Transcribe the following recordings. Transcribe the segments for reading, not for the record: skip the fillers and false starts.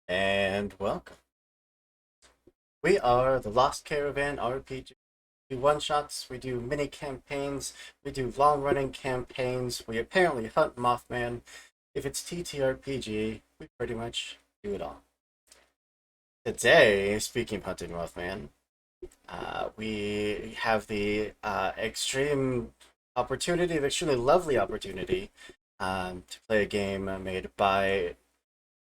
And welcome. We are the Lost Caravan RPG. We do one-shots, we do mini campaigns, we do long-running campaigns, we apparently hunt Mothman. If it's TTRPG, we pretty much do it all. Today, speaking of hunting Mothman, we have the extreme opportunity, the extremely lovely opportunity to play a game made by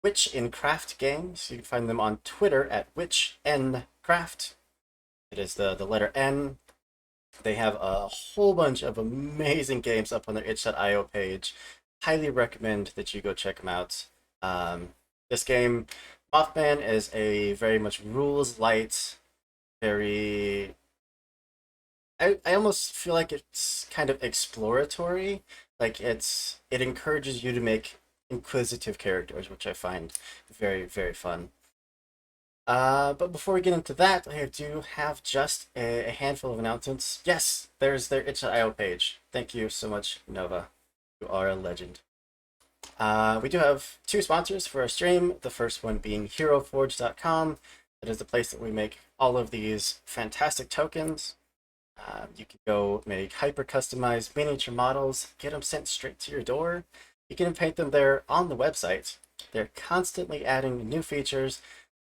Witch&Craft games. You can find them on Twitter at Witch&Craft. It is the letter N. They have a whole bunch of amazing games up on their itch.io page. Highly recommend that you go check them out. This game, Mothman, is a very much rules light, very. I almost feel like it's kind of exploratory. Like it encourages you to make inquisitive characters, which I find very, very fun. But before we get into that, I do have just a handful of announcements. Yes, there's their itch.io page. Thank you so much, Nova. You are a legend. We do have two sponsors for our stream. The first one being HeroForge.com. That is the place that we make all of these fantastic tokens. You can go make hyper customized miniature models, get them sent straight to your door. You can paint them there on the website. They're constantly adding new features.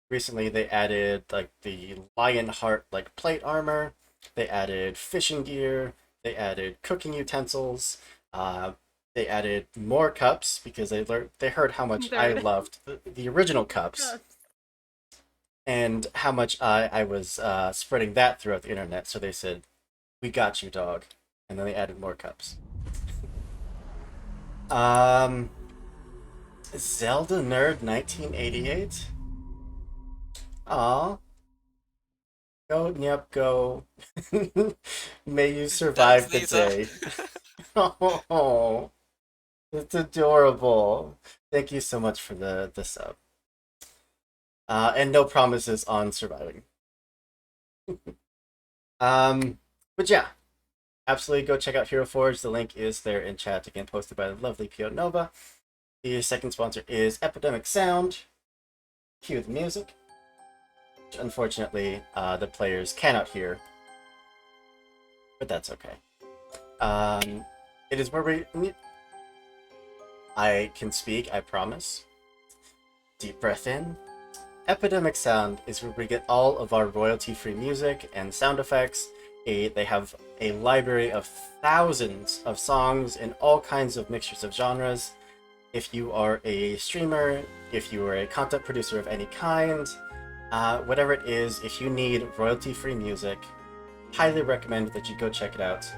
Recently, they added like the lion heart like plate armor. They added fishing gear. They added cooking utensils. They added more cups because they heard how much I Third. loved the original cups and how much I was spreading that throughout the internet. So they said, "We got you, dog," and then they added more cups. Um, Zelda Nerd 1988. Aw, go Nyep go. May you Thanks, survive the Lisa. day. Oh, it's adorable. Thank you so much for the sub. And no promises on surviving. Um, but yeah, absolutely go check out Hero Forge. The link is there in chat again, posted by the lovely Pio Nova. The second sponsor is Epidemic Sound. Cue the music, which unfortunately the players cannot hear, but that's okay. It is where I can speak, I promise. Deep breath in. Epidemic Sound is where we get all of our royalty-free music and sound effects. They have a library of thousands of songs in all kinds of mixtures of genres. If you are a streamer, if you are a content producer of any kind, whatever it is, if you need royalty-free music, highly recommend that you go check it out.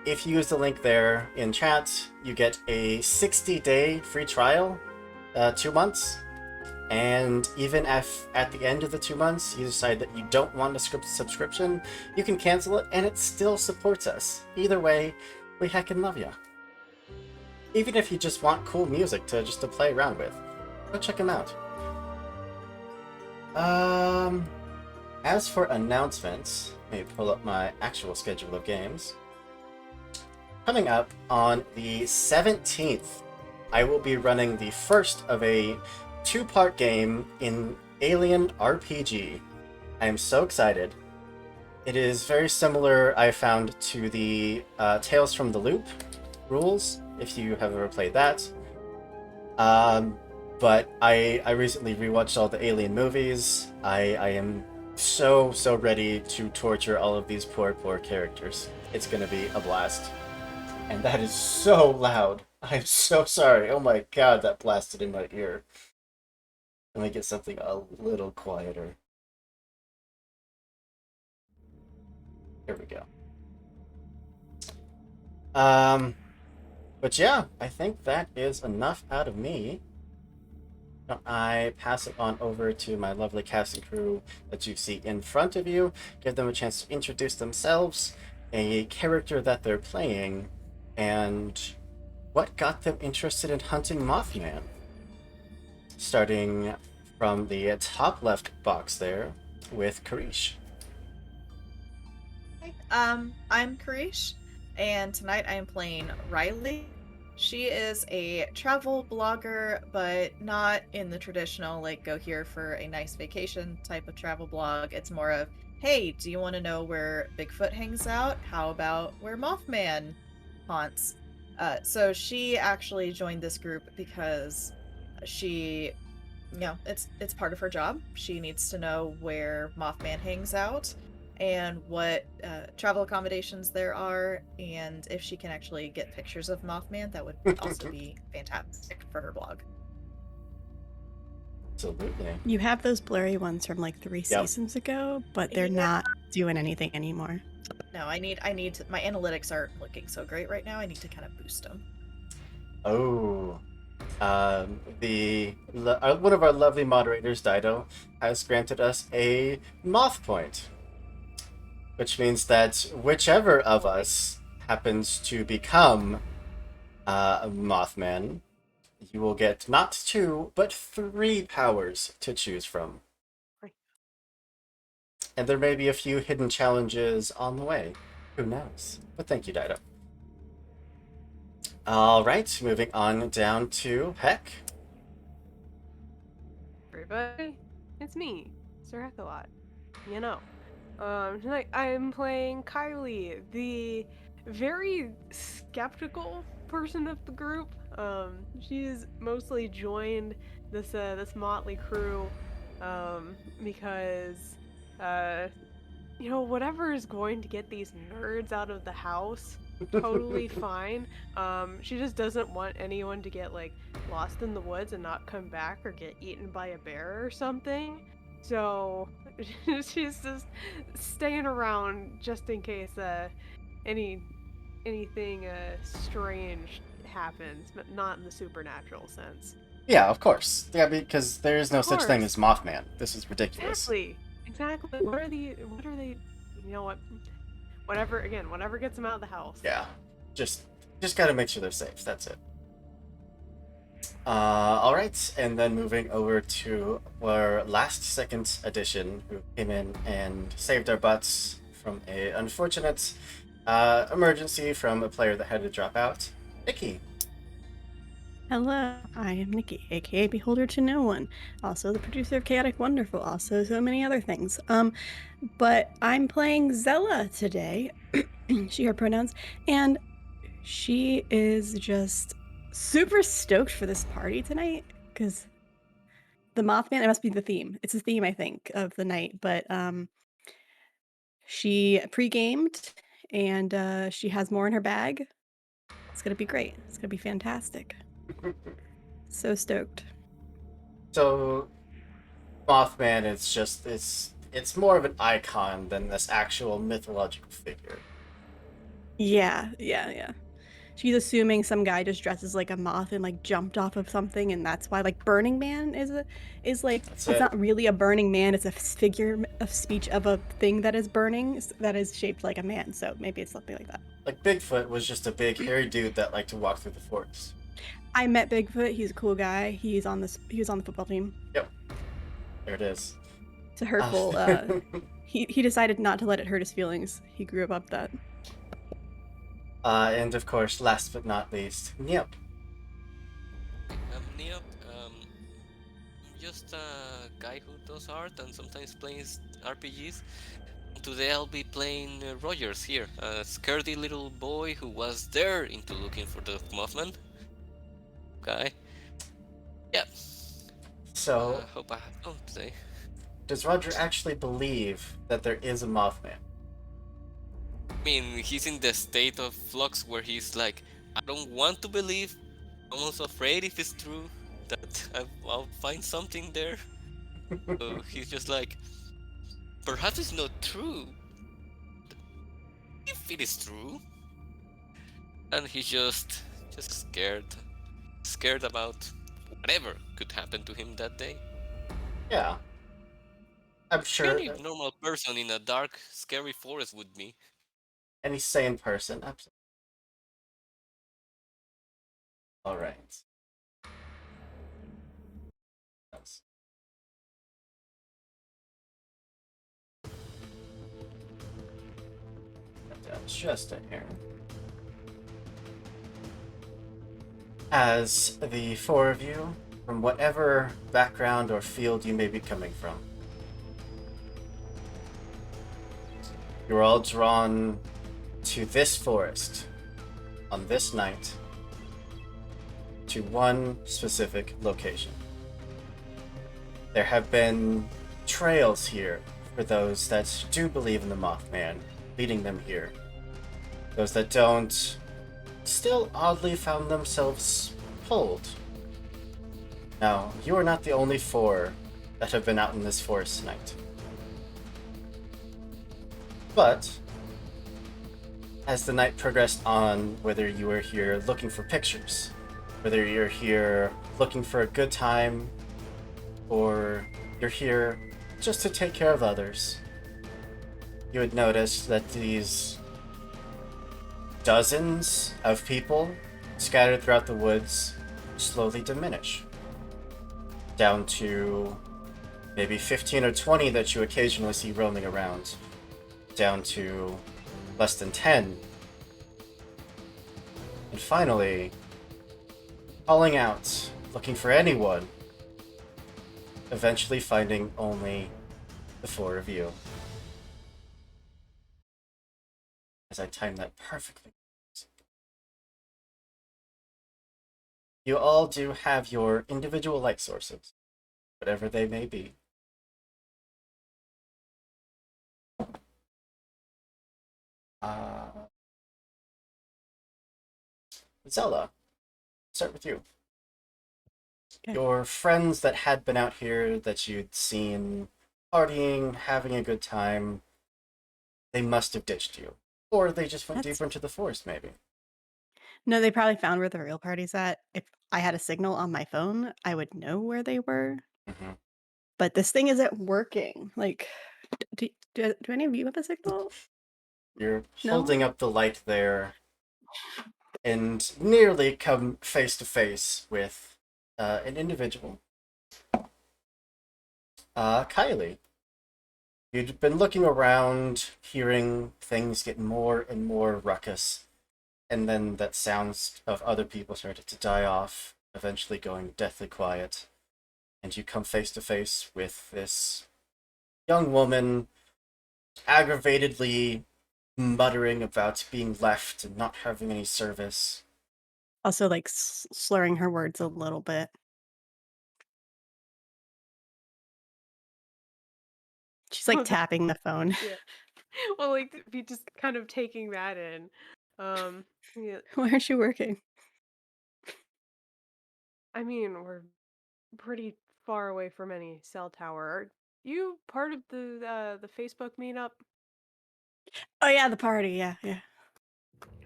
If you use the link there in chat, you get a 60-day free trial, 2 months. And even if at the end of the 2 months you decide that you don't want a subscription, you can cancel it and it still supports us. Either way, we heckin' love ya. Even if you just want cool music to play around with, go check them out. As for announcements, let me pull up my actual schedule of games. Coming up on the 17th, I will be running the first of a two-part game in Alien RPG. I am so excited. It is very similar, I found, to the Tales from the Loop rules, if you have ever played that. But I recently rewatched all the Alien movies. I am so ready to torture all of these poor characters. It's gonna be a blast. And that is so loud. I'm so sorry. Oh my god, that blasted in my ear. Let me get something a little quieter. Here we go. But yeah, I think that is enough out of me. I pass it on over to my lovely cast and crew that you see in front of you, give them a chance to introduce themselves, a character that they're playing, and what got them interested in hunting Mothman. Starting from the top left box there with Karish. I'm Karish, and tonight I am playing Riley. She is a travel blogger, but not in the traditional, like, go here for a nice vacation type of travel blog. It's more of, hey, do you want to know where Bigfoot hangs out? How about where Mothman haunts? So she actually joined this group because she, it's part of her job. She needs to know where Mothman hangs out and what travel accommodations there are, and if she can actually get pictures of Mothman, that would also be fantastic for her blog. Absolutely. You have those blurry ones from like 3 seasons ago, but they're Yeah. not doing anything anymore. No, I need my analytics aren't looking so great right now. I need to kind of boost them. Oh. One of our lovely moderators, Dido, has granted us a moth point, which means that whichever of us happens to become Mothman, you will get not 2, but 3 powers to choose from. Right. And there may be a few hidden challenges on the way. Who knows? But thank you, Dido. All right, moving on down to Heck. Everybody, it's me, Sir Heckalot. You know, tonight I'm playing Kylie, the very skeptical person of the group. She's mostly joined this motley crew, because, uh, whatever is going to get these nerds out of the house, totally fine. She just doesn't want anyone to get like lost in the woods and not come back or get eaten by a bear or something. So she's just staying around just in case any anything strange happens, but not in the supernatural sense. Yeah, of course. Yeah, because there is no Of such thing as course. Mothman. This is ridiculous. Exactly. Exactly. What are they you know what? Whatever gets them out of the house. Yeah, just just gotta make sure they're safe. That's it. All right, and then moving over to our last second edition, who came in and saved our butts from a unfortunate emergency from a player that had to drop out. Nikki. Hello, I am Nikki, aka Beholder to No One, also the producer of Chaotic Wonderful, also so many other things. But I'm playing Zella today, she, her pronouns, and she is just super stoked for this party tonight, because the Mothman, it must be the theme. It's the theme, I think, of the night, but she pre-gamed, and she has more in her bag. It's gonna be great. It's gonna be fantastic. So stoked. So Mothman is just it's more of an icon than this actual mythological figure. Yeah. She's assuming some guy just dresses like a moth and like jumped off of something, and that's why like Burning Man is like That's it's it. not really a burning man. It's a figure of speech of a thing that is burning that is shaped like a man. So maybe it's something like that. Like Bigfoot was just a big hairy dude that liked to walk through the forest. I met Bigfoot. He's a cool guy. He was on the football team. Yep, there it is. It's a hurtful. He decided not to let it hurt his feelings. He grew up that. And of course, last but not least, yep. I'm Neop. Just a guy who does art and sometimes plays RPGs. Today I'll be playing Rogers here, a scaredy little boy who was there into looking for the Mothman guy. Yeah. So, Hope I have fun today. does Roger actually believe that there is a Mothman? I mean, he's in the state of flux where he's like, I don't want to believe. I'm also afraid if it's true that I'll find something there. So he's just like, perhaps it's not true. If it is true, and he's just scared about whatever could happen to him that day. Yeah, I'm sure Any normal person in a dark, scary forest would be. any sane person. Absolutely. All right. Yes. Just a hair. as the four of you, from whatever background or field you may be coming from, you're all drawn to this forest on this night to one specific location. There have been trails here for those that do believe in the Mothman, leading them here. Those that don't still oddly found themselves pulled. Now, you are not the only four that have been out in this forest tonight. But, as the night progressed on, whether you were here looking for pictures, whether you're here looking for a good time, or you're here just to take care of others, you would notice that these dozens of people scattered throughout the woods slowly diminish, down to maybe 15 or 20 that you occasionally see roaming around, down to less than 10. And finally, calling out, looking for anyone, eventually finding only the four of you. As I timed that perfectly. You all do have your individual light sources, whatever they may be. Zella, start with you. Okay. Your friends that had been out here that you'd seen partying, having a good time, they must have ditched you. Or they just went That's- deeper into the forest, maybe. No, they probably found where the real party's at. If I had a signal on my phone, I would know where they were. Mm-hmm. But this thing isn't working. Like, do any of you have a signal? You're No? holding up the light there and nearly come face to face with an individual. Kylie. You'd been looking around, hearing things get more and more ruckus, and then that sounds of other people started to die off, eventually going deathly quiet, and you come face to face with this young woman, aggravatedly muttering about being left and not having any service. Also, like, slurring her words a little bit. She's, like, Oh, that- tapping the phone. yeah. Well, like be just kind of taking that in. Yeah, Where is she working? I mean, we're pretty far away from any cell tower. Are you part of the Facebook meetup? Oh, yeah, the party. Yeah, yeah.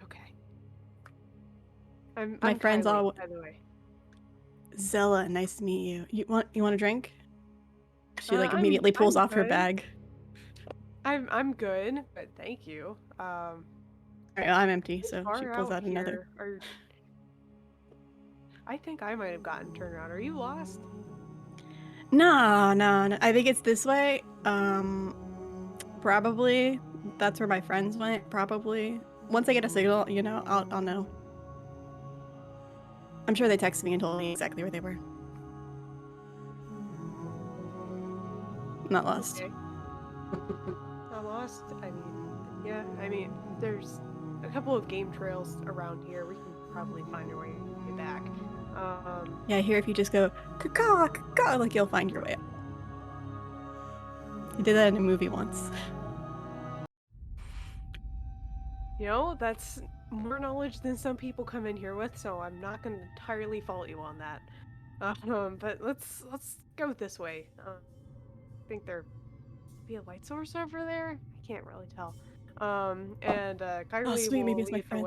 Okay. My I'm friends Kylie, all. by the way. Zella, nice to meet you. You want a drink? She like immediately pulls I'm off her good. bag. I'm good, but thank you. All right, I'm empty, so she Far pulls out out another. here. I think I might have gotten turned around. Are you lost? No, no, no. I think it's this way. Probably that's where my friends went. Probably once I get a signal, I'll know. I'm sure they texted me and told me exactly where they were. I'm not lost. Okay. Not lost? I mean, yeah, there's a couple of game trails around here. We can probably find our way back. Yeah, here if you just go caw caw, like you'll find your way up. I did that in a movie once. That's more knowledge than some people come in here with, so I'm not gonna entirely fault you on that. But let's go this way. I think there be a light source over there? I can't really tell. And Kylie Sweet, maybe will it's my lead the friends.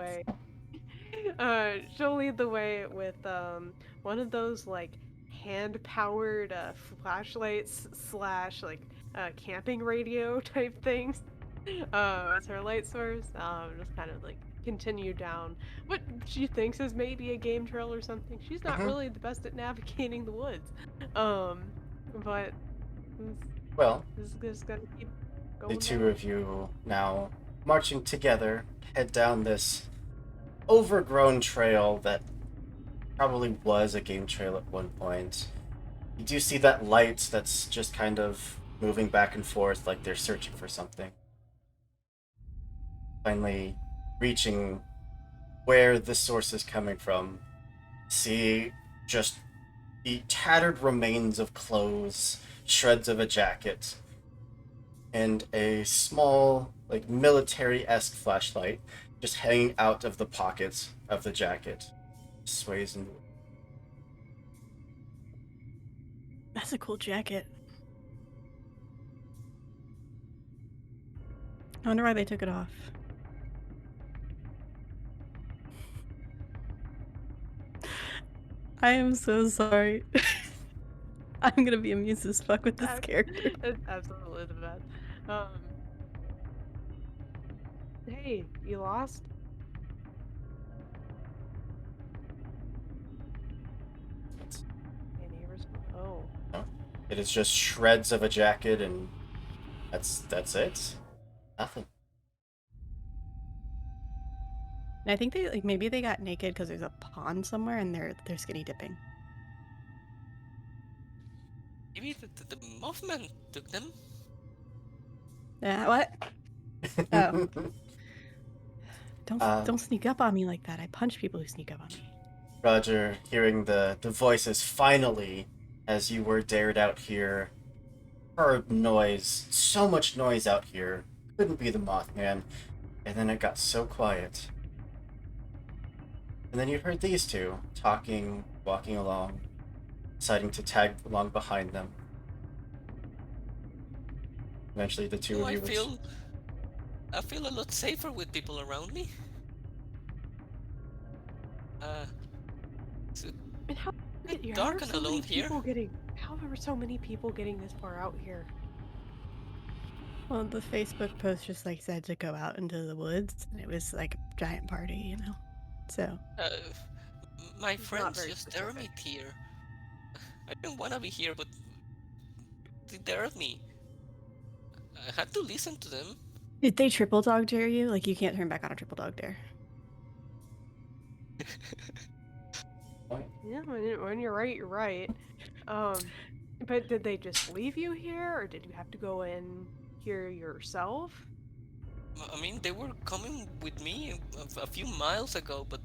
way. She'll lead the way with one of those like hand-powered flashlights slash like camping radio type things. As her light source. Just kind of like continue down what she thinks is maybe a game trail or something. She's not really the best at navigating the woods. But Well, this is just gonna keep the going two down. of you now marching together head down this overgrown trail that probably was a game trail at one point. You do see that light that's just kind of moving back and forth like they're searching for something. Finally reaching where the source is coming from. See just the tattered remains of clothes, shreds of a jacket, and a small, like military-esque flashlight just hanging out of the pockets of the jacket. Sways and That's a cool jacket. I wonder why they took it off. I am so sorry. I'm gonna be amused as fuck with this character. It's absolutely the best. Hey, you lost? Hey, neighbors. Oh. no. It is just shreds of a jacket, and that's it. Nothing. And I think they like maybe they got naked because there's a pond somewhere and they're skinny dipping. Maybe the Mothman took them. What? Oh. Don't Uh, don't sneak up on me like that. I punch people who sneak up on me. Roger, hearing the voices finally, as you were dared out here, heard noise, so much noise out here. Couldn't be the Mothman. And then it got so quiet. And then you heard these two talking, walking along, deciding to tag along behind them. Eventually, the two Oh, of I you would. feel a lot safer with people around me. It's a And how bit how dark are and so many alone here. people getting? How are so many people getting this far out here? Well, the Facebook post just like said to go out into the woods, and it was like a giant party, you know. So Uh, my It's not friends very just dared me specific. here. I didn't want to be here, but they dared me. I had to listen to them. did they triple dog dare you? Like you can't turn back on a triple dog dare. Yeah, when you're right, you're right. But did they just leave you here, or did you have to go in here yourself? I mean, they were coming with me a few miles ago, but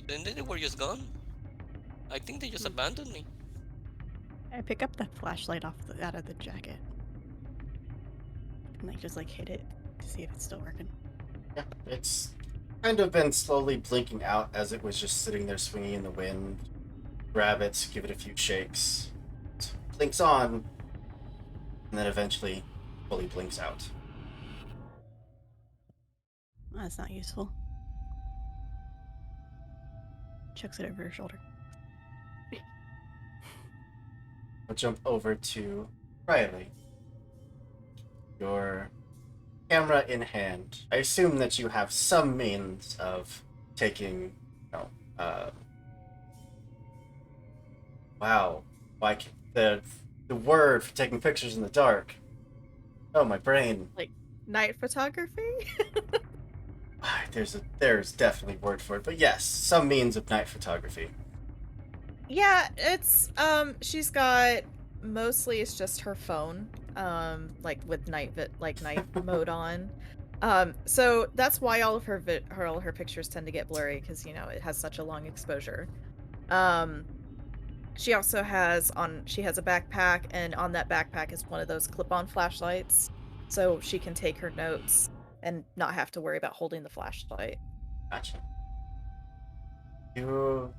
then they were just gone. I think they just abandoned me. I pick up the flashlight out of the jacket and like just like hit it to see if it's still working. Yeah, it's kind of been slowly blinking out as it was just sitting there swinging in the wind. Grab it, give it a few shakes. It blinks on, and then eventually fully blinks out. That's not useful. Chucks it over her shoulder. We'll jump over to Riley. Your camera in hand. I assume that you have some means of taking, wow, like the word for taking pictures in the dark. Oh, my brain. Like night photography? There's definitely a word for it, but yes, some means of night photography. Yeah, it's she's got mostly it's just her phone, like with night mode on. So that's why all of her pictures tend to get blurry because it has such a long exposure. She also has a backpack, and on that backpack is one of those clip-on flashlights, so she can take her notes and not have to worry about holding the flashlight. Gotcha. You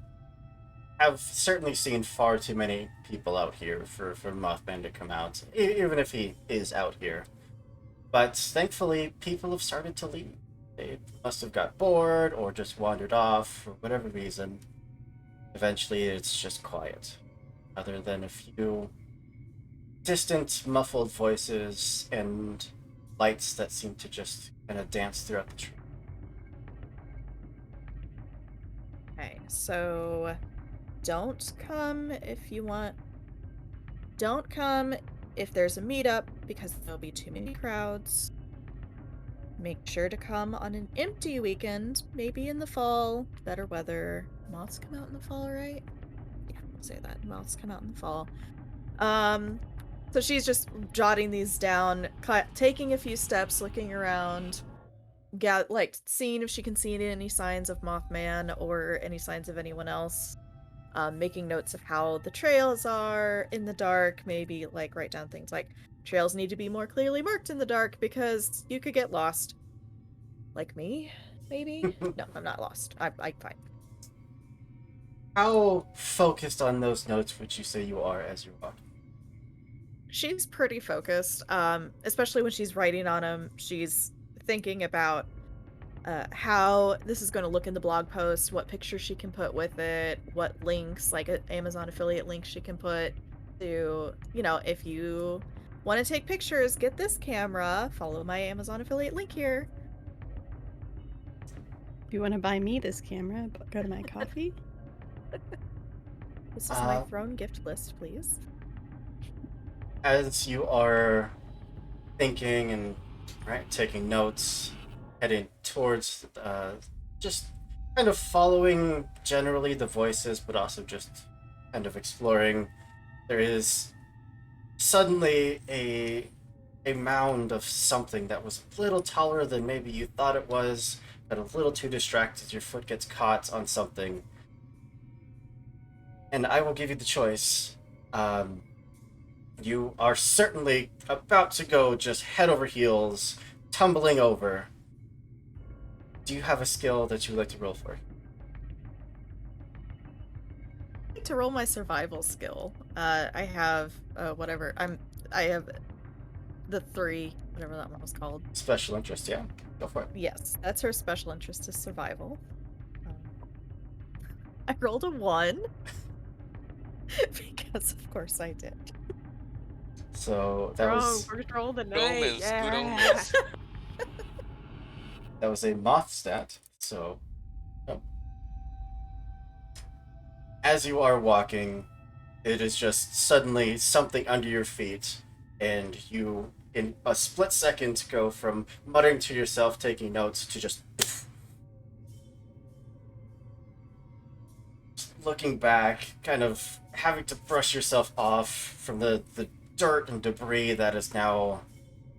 have certainly seen far too many people out here for Mothman to come out, even if he is out here. But thankfully, people have started to leave. They must have got bored or just wandered off for whatever reason. Eventually, it's just quiet, other than a few distant, muffled voices and lights that seem to just kind of dance throughout the tree. Okay, so don't come if you want. Don't come if there's a meetup because there'll be too many crowds. make sure to come on an empty weekend, maybe in the fall. Better weather. Moths come out in the fall, right? Yeah, we'll say that. Moths come out in the fall. So she's just jotting these down, taking a few steps, looking around, like seeing if she can see any signs of Mothman or any signs of anyone else. Making notes of how the trails are in the dark, maybe like write down things like trails need to be more clearly marked in the dark because you could get lost. Like me, maybe? No, I'm not lost. I'm fine. How focused on those notes would you say you are as you're walking? She's pretty focused, especially when she's writing on them. She's thinking about how this is going to look in the blog post, what pictures she can put with it, what links, like Amazon affiliate links she can put to, if you want to take pictures, get this camera, follow my Amazon affiliate link here. If you want to buy me this camera, go to my coffee. This is my throne gift list, please. As you are thinking and taking notes, heading towards just kind of following generally the voices, but also just kind of exploring, there is suddenly a mound of something that was a little taller than maybe you thought it was, but a little too distracted. Your foot gets caught on something. And I will give you the choice. You are certainly about to go just head over heels, tumbling over. Do you have a skill that you would like to roll for? I'd like to roll my survival skill. I have whatever. I have the 3, whatever that one was called. Special interest, yeah. Go for it. Yes, that's her special interest is survival. I rolled a 1. Because of course I did. So that was First roll of the night. Romans, Yeah. good omens. that was a moth stat. So as you are walking, it is just suddenly something under your feet, and you, in a split second, go from muttering to yourself, taking notes, to just looking back, kind of having to brush yourself off from the dirt and debris that is now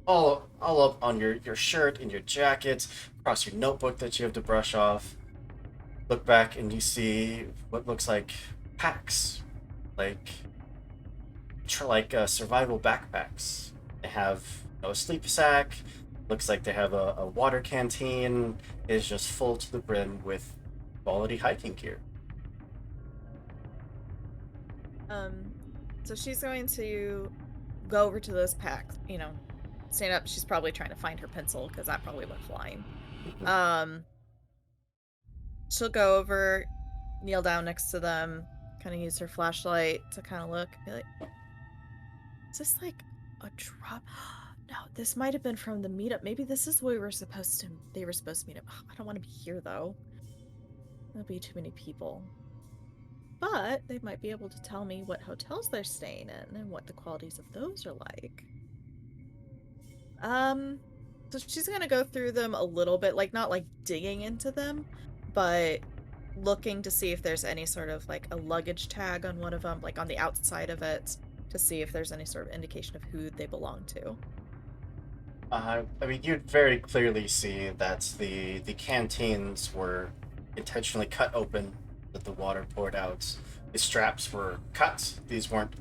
all up on your shirt and your jacket, across your notebook that you have to brush off. Look back and you see what looks like packs, like survival backpacks. They have a sleep sack. Looks like they have a water canteen. It is just full to the brim with quality hiking gear. So she's going to go over to those packs, stand up. She's probably trying to find her pencil because that probably went flying. She'll go over, kneel down next to them, kind of use her flashlight to kind of look, be like, is this like a drop? No, this might have been from the meetup. Maybe this is where they were supposed to meet up. I don't want to be here though. There'll be too many people. But they might be able to tell me what hotels they're staying in and what the qualities of those are like. So she's gonna go through them a little bit, like not like digging into them, but looking to see if there's any sort of like a luggage tag on one of them, like on the outside of it, to see if there's any sort of indication of who they belong to. I mean, you'd very clearly see that the canteens were intentionally cut open, that the water poured out. The straps were cut. These weren't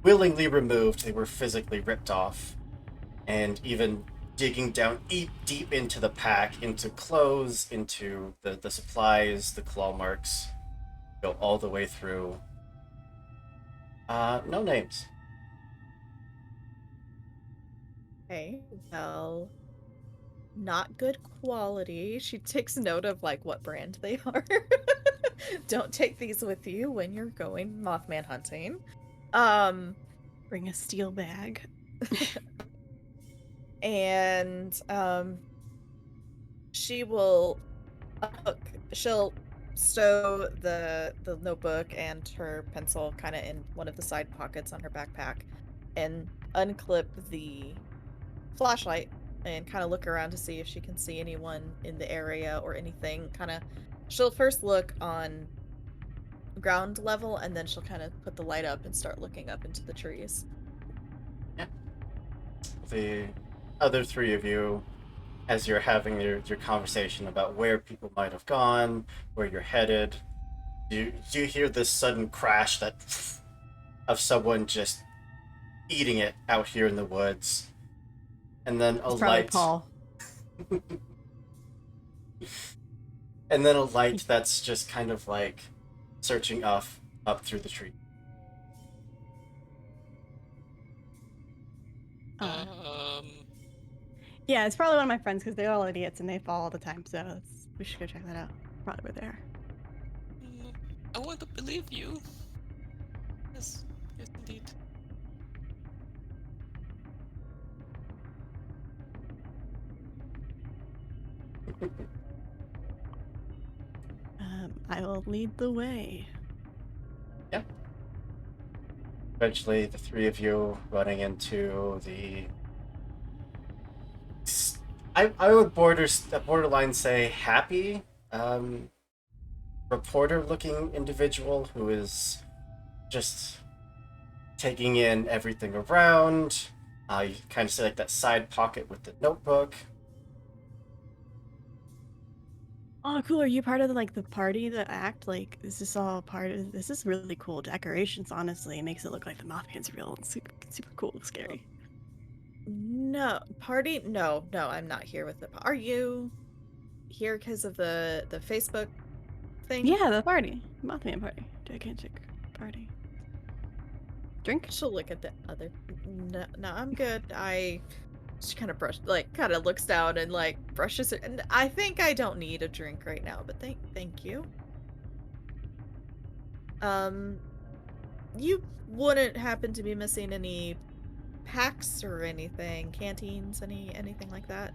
willingly removed. They were physically ripped off. And even digging down deep into the pack, into clothes, into the supplies, the claw marks, go all the way through. No names. Okay, well, not good quality. She takes note of like what brand they are. Don't take these with you when you're going Mothman hunting. Bring a steel bag. And she will she'll stow the notebook and her pencil kind of in one of the side pockets on her backpack and unclip the flashlight and kind of look around to see if she can see anyone in the area or anything. She'll first look on ground level, and then she'll kind of put the light up and start looking up into the trees. Yeah. The other three of you, as you're having your conversation about where people might have gone, where you're headed, you hear this sudden crash that of someone just eating it out here in the woods, and then a It's probably light, Paul. and then a light that's just kind of like searching up through the tree. Um, Yeah, it's probably one of my friends because they're all idiots and they fall all the time. So we should go check that out. Probably where they are. I want to believe you. Yes, yes, indeed. I will lead the way. Yeah. Eventually, the three of you running into the. I would borderline say happy reporter-looking individual who is just taking in everything around. You kind of see like that side pocket with the notebook. Oh, cool. Are you part of the party, the act? Like, is this all part of this? Is really cool decorations, honestly. It makes it look like the Mothman's real and super, super cool, scary. No, party? No, I'm not here with the. Are you here because of the Facebook thing? Yeah, the party. Mothman party. Gigantic party. Drink? She'll look at the other. No, I'm good. She kind of kind of looks down and like brushes it. And I think I don't need a drink right now, but thank you. You wouldn't happen to be missing any packs or anything, canteens, anything like that?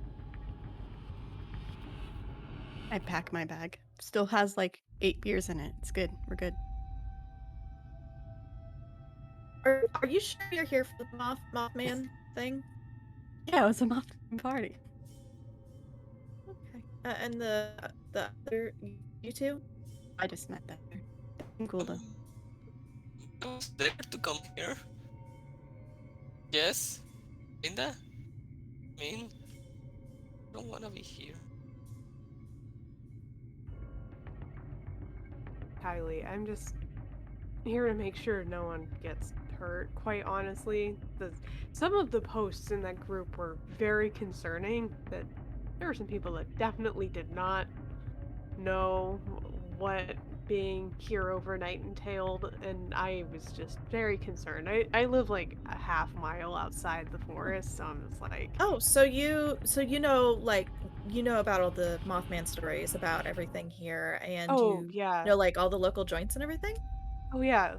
I pack my bag. Still has like 8 beers in it. It's good. We're good. Are you sure you're here for the Mothman thing? Yeah, it was a Mothman party. Okay. And the other you two? I just met them there. I'm cool though. I was there to come here. Yes, Linda. I mean, I don't want to be here. Kylie, I'm just here to make sure no one gets hurt. Quite honestly, some of the posts in that group were very concerning. That there were some people that definitely did not know what being here overnight entailed, and I was just very concerned. I live like a half mile outside the forest, so I'm just like, Oh, so you know like you know about all the Mothman stories about everything here, and oh you yeah, know like all the local joints and everything? oh yeah,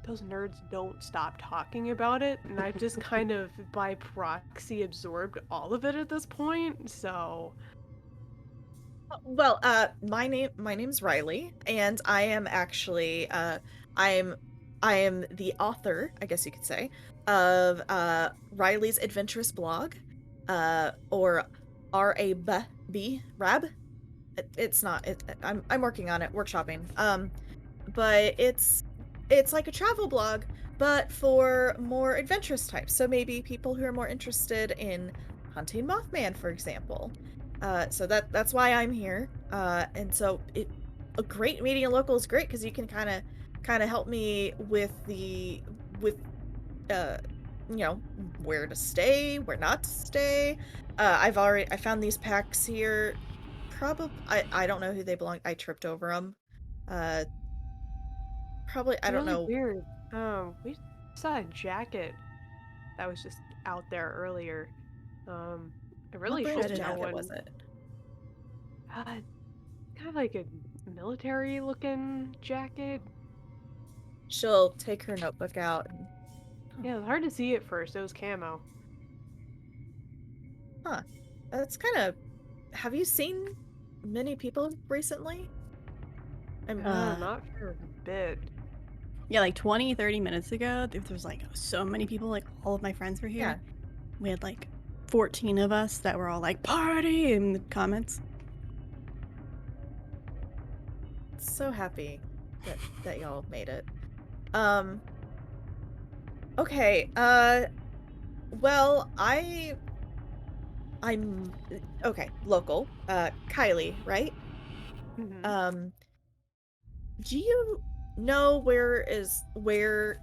those nerds don't stop talking about it, and I've just kind of by proxy absorbed all of it at this point. So Well, my name's Riley, and I am actually I am the author, I guess you could say, of Riley's Adventurous Blog, or RAB. It's not. I'm working on it, workshopping. But it's like a travel blog, but for more adventurous types. So maybe people who are more interested in hunting Mothman, for example. So that's why I'm here. And so a great meeting a local is great because you can kind of help me with uh you know where to stay, where not to stay. I found these packs here. Probably I don't know who they belong. I tripped over them. Uh, Probably it's I don't really know. weird. We saw a jacket that was just out there earlier. I What really brand hope of no jacket one. was it? Uh, kind of like a military-looking jacket. She'll take her notebook out. And, Yeah, it was hard to see at first. It was camo. huh. That's kind of. Have you seen many people recently? I'm. Not for a bit. Yeah, like 20, 30 minutes ago, there was like so many people, like all of my friends were here. Yeah. We had like 14 of us that were all like party in the comments. So happy that y'all made it. Um, okay, well, I'm okay, local. Kylie, right? Hmm. Um, do you know where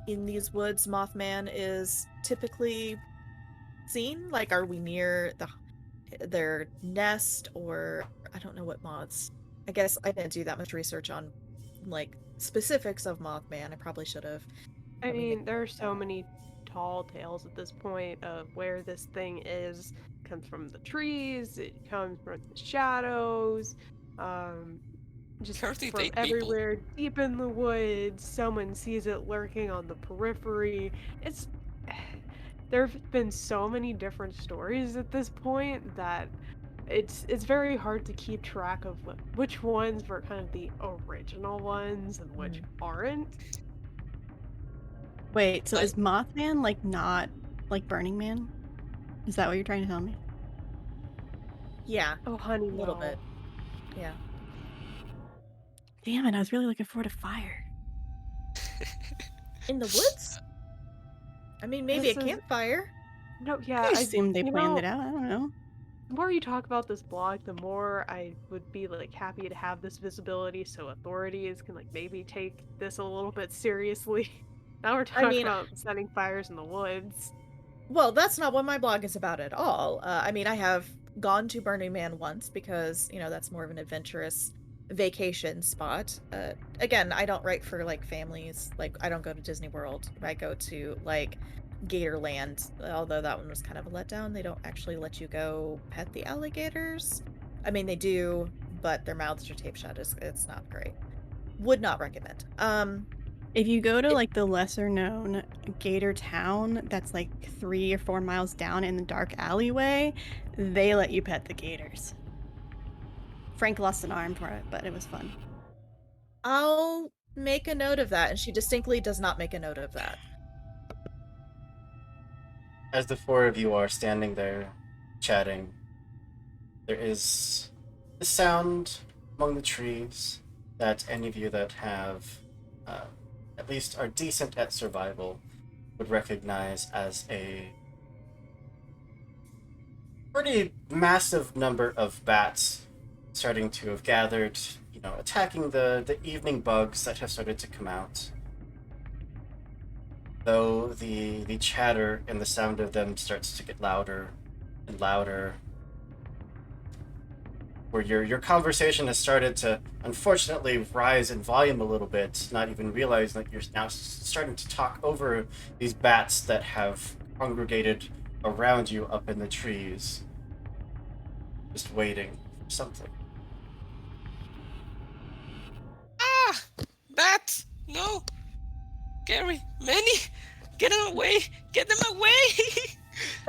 in these woods Mothman is typically seen? Like, are we near their nest, or I don't know what moths. I guess I didn't do that much research on like specifics of Mothman. I probably should have. I Let me make mean, there note are of so that. many tall tales at this point of where this thing is. It comes from the trees, it comes from the shadows, um, just Curtis from ate people. everywhere, deep in the woods. Someone sees it lurking on the periphery. It's there have been so many different stories at this point that it's very hard to keep track of which ones were kind of the original ones and which Mm. aren't. Wait, so I is Mothman like not like Burning Man? Is that what you're trying to tell me? Yeah, Oh, honey, a little no. bit. Yeah. Damn it, I was really looking forward to fire. In the woods? I mean, maybe a This is campfire. no, yeah, I I assumed they you planned know, it out. I don't know. the more you talk about this blog, the more I would be like happy to have this visibility so authorities can like maybe take this a little bit seriously. Now we're I talking mean, about setting fires in the woods. well, that's not what my blog is about at all. I mean, I have gone to Burning Man once because, that's more of an adventurous vacation spot. Again, I don't write for like families. Like, I don't go to Disney World. I go to like Gatorland, although that one was kind of a letdown. They don't actually let you go pet the alligators. I mean, they do, but their mouths are taped shut. It's not great. Would not recommend. If you go to It, like the lesser known Gator Town that's like 3 or 4 miles down in the dark alleyway, they let you pet the gators. Frank lost an arm for it, but it was fun. I'll make a note of that, and she distinctly does not make a note of that. As the four of you are standing there chatting, there is a sound among the trees that any of you that have, uh, at least are decent at survival, would recognize as a pretty massive number of bats starting to have gathered, attacking the evening bugs that have started to come out. Though the chatter and the sound of them starts to get louder and louder, where your conversation has started to unfortunately rise in volume a little bit, not even realizing that you're now starting to talk over these bats that have congregated around you up in the trees, just waiting for something. Ah! Bats! No! Gary! Many! Get them away! Get them away!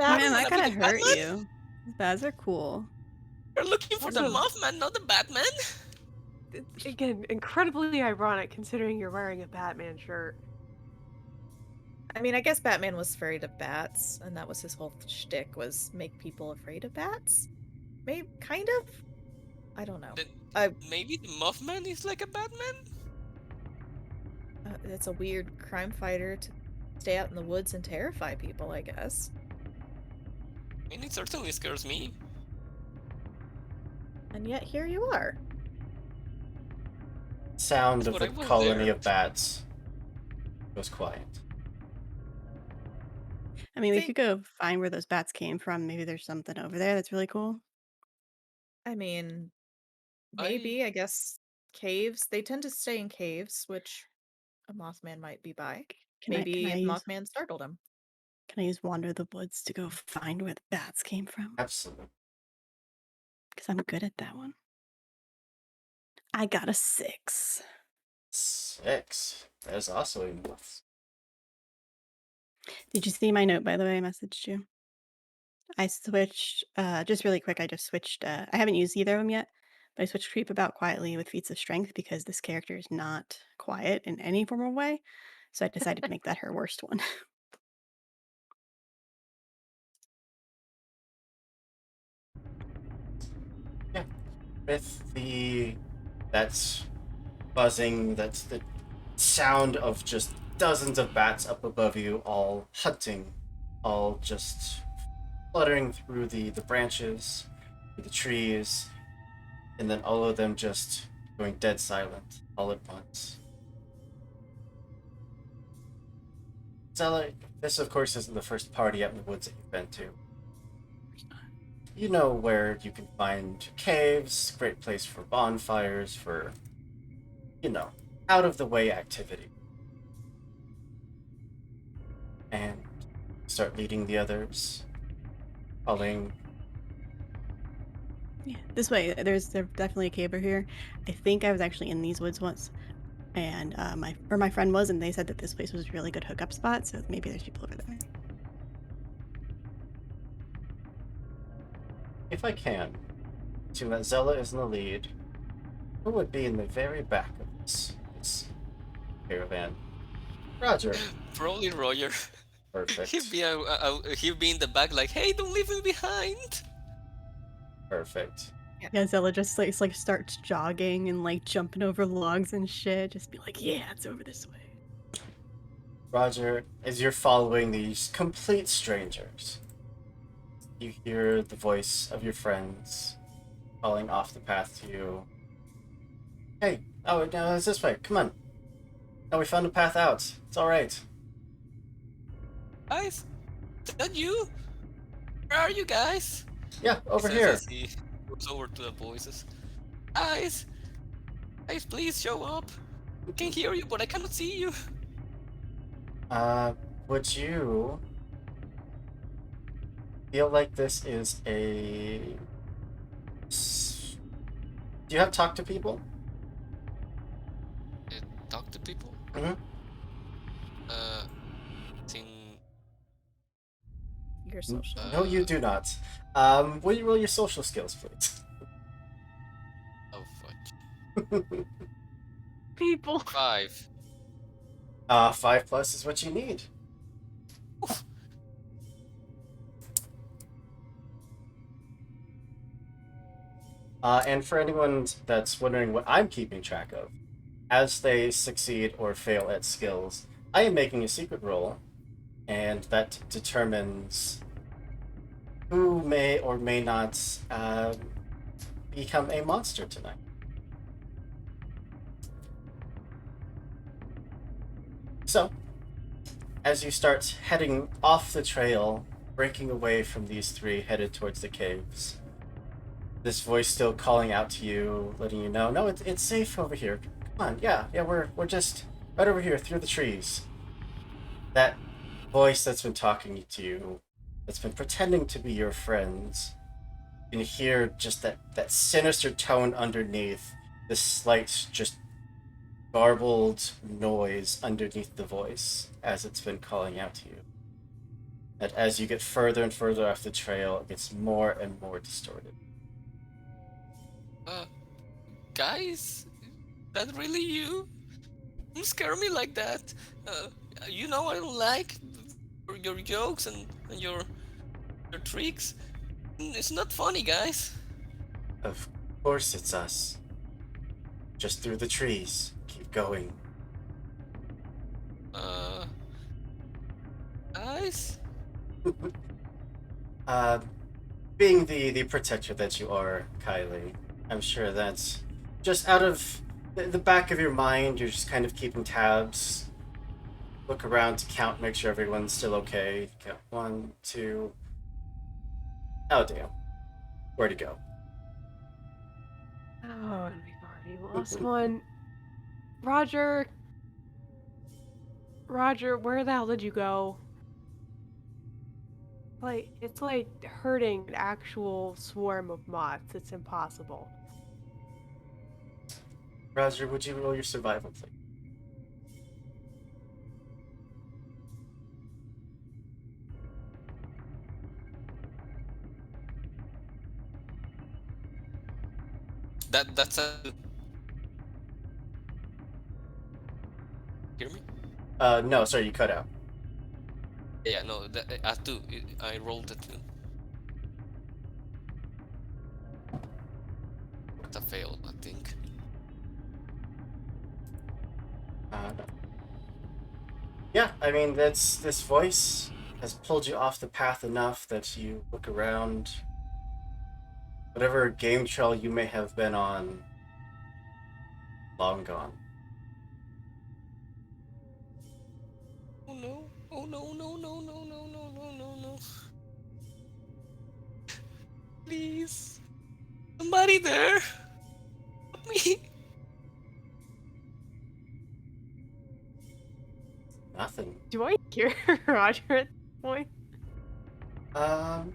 I Man, don't Bats that wanna be kind the of hurt Batman! you. Those bats are cool. You're looking for the Also, Mothman, not the Batman! again, incredibly ironic considering you're wearing a Batman shirt. I mean, I guess Batman was afraid of bats, and that was his whole shtick, was make people afraid of bats? Maybe, kind of? I don't know. Then Uh, maybe the Mothman is like a Batman? it's a weird crime fighter to stay out in the woods and terrify people, I guess. I mean, it certainly scares me. And yet here you are. Sound That's of what the I was colony there. of bats goes quiet. I mean, we See, could go find where those bats came from. Maybe there's something over there that's really cool. I mean, I maybe, I guess caves, they tend to stay in caves, which a Mothman might be by. Can I can Maybe I use Mothman startled him. can I use Wander the Woods to go find where the bats came from? Absolutely. Because I'm good at that one. I got a 6. 6. There's also a moth. Did you see my note, by the way? I messaged you. I switched, just really quick, I just switched, I haven't used either of them yet, but I switched Creep About quietly with Feats of Strength because this character is not quiet in any form of way. So I decided to make that her worst one. with that buzzing, that's the sound of just dozens of bats up above you, all hunting, all just fluttering through the branches, through the trees, and then all of them just going dead silent all at once. Zella, this of course isn't the first party out in the woods that you've been to. You know where you can find caves, great place for bonfires, for, out of the way activity. And start leading the others, calling. Yeah, this way. There's definitely a cave over here. I think I was actually in these woods once, and my friend was, and they said that this place was a really good hookup spot. So maybe there's people over there. If I can, seeing that Zella is in the lead, who would be in the very back of this caravan? Roger. Probably Roger. Perfect. He'd be in the back like, hey, don't leave me behind. Perfect. Yeah, Zella just like starts jogging and like jumping over logs and shit. Just be like, yeah, it's over this way. Roger, as you're following these complete strangers, you hear the voice of your friends calling off the path to you. Hey, oh, no, it's this way. Come on. No, we found a path out. It's all right. Guys, is that you? Where are you guys? Yeah, over He says here. as he goes over to the voices. Guys, please show up. I can hear you, but I cannot see you. Would you feel like this is a... Do you have talk to people? Talk to people? Mm-hmm. Think... Your social. No, you do not. Will you roll your social skills, please? Oh, fudge. People. 5. 5 plus is what you need. Oof. And for anyone that's wondering what I'm keeping track of, as they succeed or fail at skills, I am making a secret roll, and that determines who may or may not become a monster tonight. So, as you start heading off the trail, breaking away from these three, headed towards the caves, this voice still calling out to you, letting you know, no, it's safe over here. Come on, yeah, we're just right over here through the trees. That voice that's been talking to you, that's been pretending to be your friends, you can hear just that sinister tone underneath, this slight, just garbled noise underneath the voice as it's been calling out to you. That as you get further and further off the trail, it gets more and more distorted. Guys, that really you? Don't scare me like that. You know I don't like your jokes and your tricks. It's not funny, guys. Of course it's us. Just through the trees. Keep going. Guys? Being the protector that you are, Kylie, I'm sure that's just out of the back of your mind, you're just kind of keeping tabs. Look around to count, make sure everyone's still okay. Count 1, 2. Oh, damn. Where'd he go? Oh, and we've already lost one. Roger, where the hell did you go? Like, it's like hurting an actual swarm of moths. It's impossible. Roger, would you roll your survival, please? That's a... Hear me? No, sorry, you cut out. Yeah, no, a 2. I rolled a 2. What the fail, I think. Uh, yeah, I mean, this voice has pulled you off the path enough that you look around. Whatever game trail you may have been on, long gone. Oh no! Oh no! No! No! No! No! No! No! No! No! Please, somebody there, help me! Nothing. Do I hear Roger at this point? Um,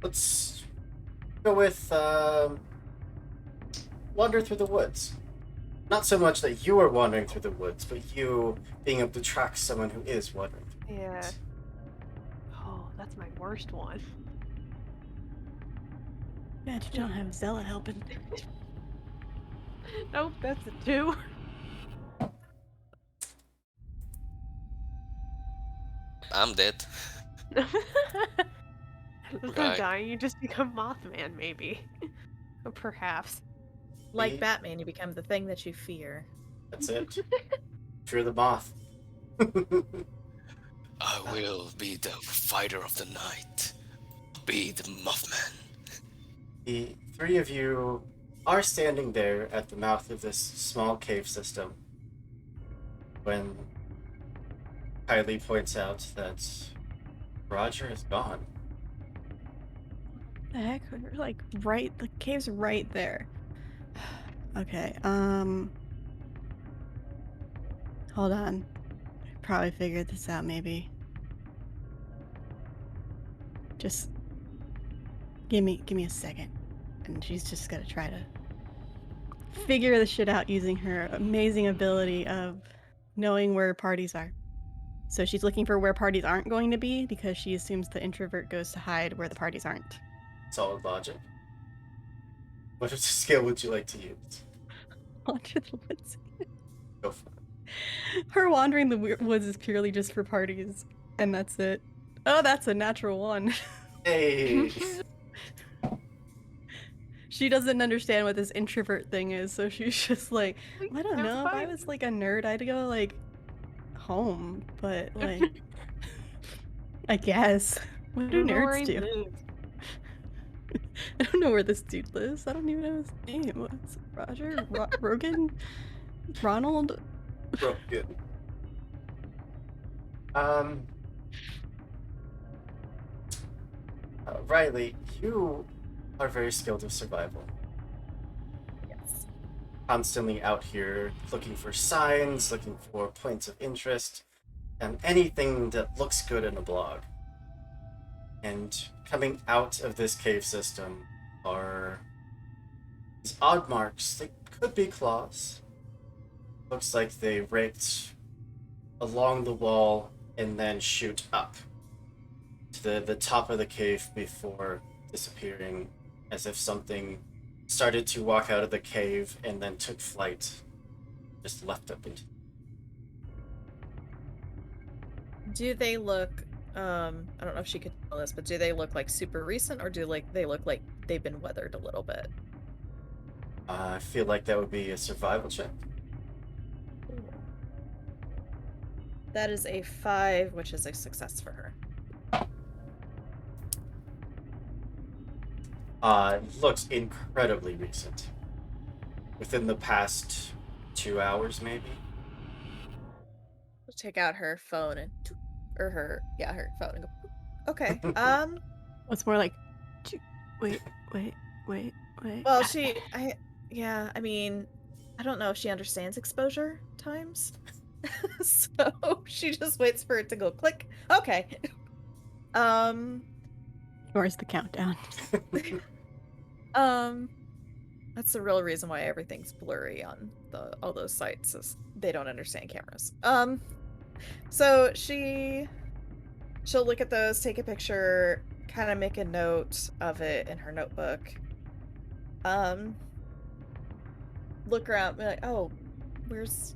let's go with wander through the woods. Not so much that you are wandering through the woods, but you being able to track someone who is wandering through the Yeah. woods. Oh, that's my worst one. Bet you don't have Zella helping. Nope, that's a 2. I'm dead. That's Guy. not dying, you just become Mothman, maybe. Or perhaps. Like See? Batman, you become the thing that you fear. That's it. Fear the moth. I will be the fighter of the night. Be the Mothman. The three of you are standing there at the mouth of this small cave system when Kylie points out that Roger is gone. The heck? We're like right. The cave's right there. Okay. Hold on. I probably figured this out. Maybe. Just give me a second, and she's just gonna try to figure this shit out using her amazing ability of knowing where parties are. So she's looking for where parties aren't going to be because she assumes the introvert goes to hide where the parties aren't. Solid logic. What skill would you like to use? Wander the woods. Go for it. Her wandering the woods is purely just for parties, and that's it. Oh, that's a natural 1. Hey! She doesn't understand what this introvert thing is, so she's just like, I don't That's know. If I fine. was like a nerd, I'd go like home, but like, I guess. What do I don't know where nerds he do? lives. I don't know where this dude lives. I don't even know his name. What's it, Roger? Rogan? Ronald? Broken. Um. Riley, you are very skilled with survival. Yes. Constantly out here looking for signs, looking for points of interest, and anything that looks good in a blog. And coming out of this cave system are these odd marks. They could be claws. Looks like they raked along the wall and then shoot up to the top of the cave before disappearing, as if something started to walk out of the cave and then took flight, just left up into. Do they look I don't know if she could tell this, but do they look like super recent or do they look like they've been weathered a little bit? I feel like that would be a survival check. That is a 5, which is a success for her. Looks incredibly recent. Within the past 2 hours, maybe. She'll take out her phone and her phone and go okay. What's more like, wait. Well, I mean, I don't know if she understands exposure times. So she just waits for it to go click. Okay. Where's the countdown? That's the real reason why everything's blurry on all those sites is they don't understand cameras. So she'll look at those, take a picture, kind of make a note of it in her notebook. Look around, be like, oh, where's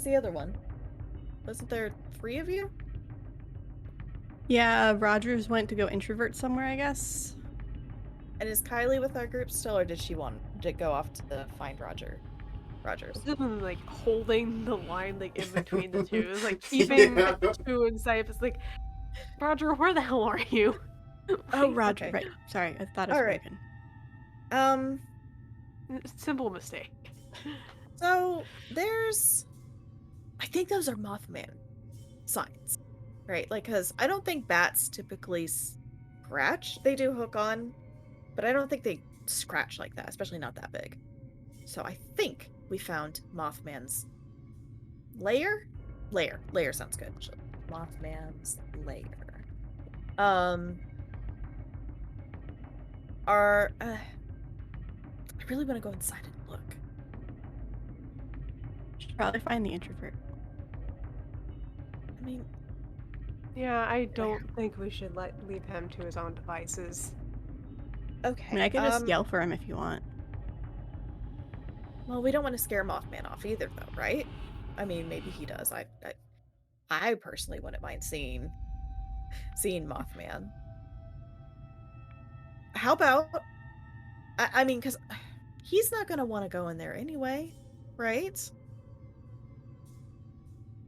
the other one? Wasn't there 3 of you? Yeah, Rogers went to go introvert somewhere, I guess. And is Kylie with our group still, or did she want to go off to find Rogers? This one like holding the line like in between the two. It's like keeping Yeah. the two in sight. It's like, Roger, where the hell are you? Oh, Like, Roger, Okay. right. Sorry, I thought it was All right. Reagan. simple mistake. So there's, I think those are Mothman signs, right? Like, because I don't think bats typically scratch. They do hook on, but I don't think they scratch like that, especially not that big. So I think we found Mothman's lair. Lair sounds good. Mothman's lair. I really want to go inside and look. Should probably find the introvert. I mean, Yeah, I don't think we should leave him to his own devices. okay. I mean, I could just yell for him if you want. Well, we don't want to scare Mothman off either, though, right? I mean, maybe he does. I personally wouldn't mind seeing Mothman. How about? I mean, because he's not gonna want to go in there anyway, right?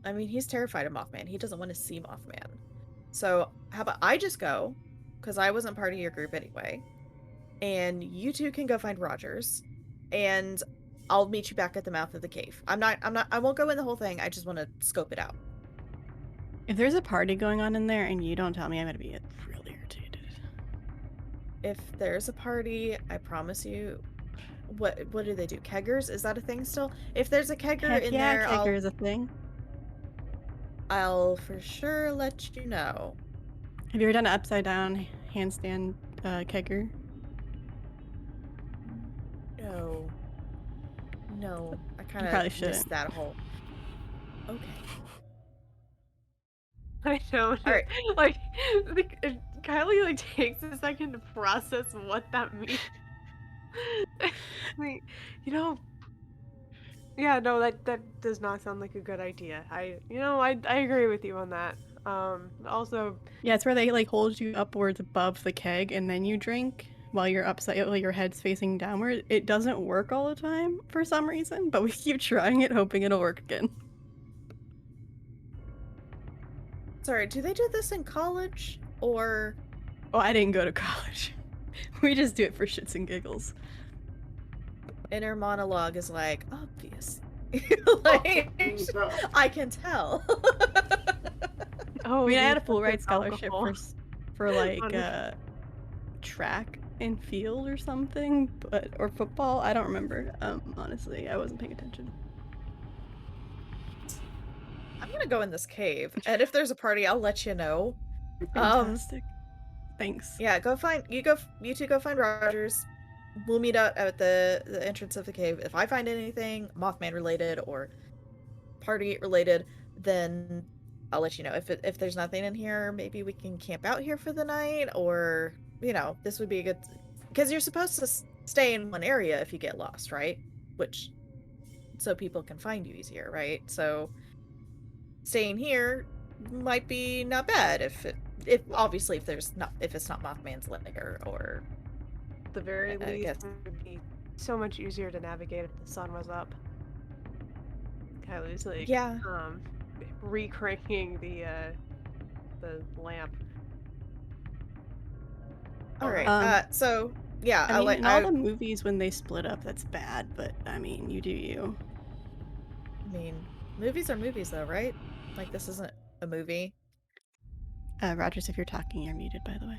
I mean, he's terrified of Mothman. He doesn't want to see Mothman. So how about I just go, because I wasn't part of your group anyway, and you two can go find Rogers, and I'll meet you back at the mouth of the cave. I won't go in the whole thing. I just want to scope it out. If there's a party going on in there and you don't tell me, I'm gonna be really irritated. If there's a party, I promise you. What do they do? Keggers? Is that a thing still? If there's a kegger Heck in yeah, there, kegger is a thing. I'll for sure let you know. Have you ever done an upside down handstand kegger? No. No. I kind You probably of shouldn't. missed that whole. Okay. I don't. All right. Like, Kylie like takes a second to process what that means. Like, yeah, no, that does not sound like a good idea. I agree with you on that. Also, Yeah, it's where they like hold you upwards above the keg and then you drink while you're upside, while your head's facing downward. It doesn't work all the time for some reason, but we keep trying it, hoping it'll work again. Sorry, do they do this in college or? Oh, I didn't go to college. We just do it for shits and giggles. Inner monologue is like obvious. Like, I can tell. I mean, I had a full ride ride scholarship for like track and field or something, or football. I don't remember. Honestly, I wasn't paying attention. I'm gonna go in this cave, and if there's a party, I'll let you know. Fantastic. Thanks. Yeah, you two go find Rogers. We'll meet up at the entrance of the cave. If I find anything Mothman related or party related, then I'll let you know. If there's nothing in here, maybe we can camp out here for the night, or this would be a good, because you're supposed to stay in one area if you get lost, right? Which so people can find you easier, right? So staying here might be not bad if obviously if it's not Mothman's lair, or the very I least, guess. it would be so much easier to navigate if the sun was up. Kylie's like, Yeah. recranking the lamp. All right. So yeah, I mean, in all the movies when they split up, that's bad. But I mean, you do you. I mean, movies are movies, though, right? Like, this isn't a movie. Rogers, if you're talking, you're muted, by the way.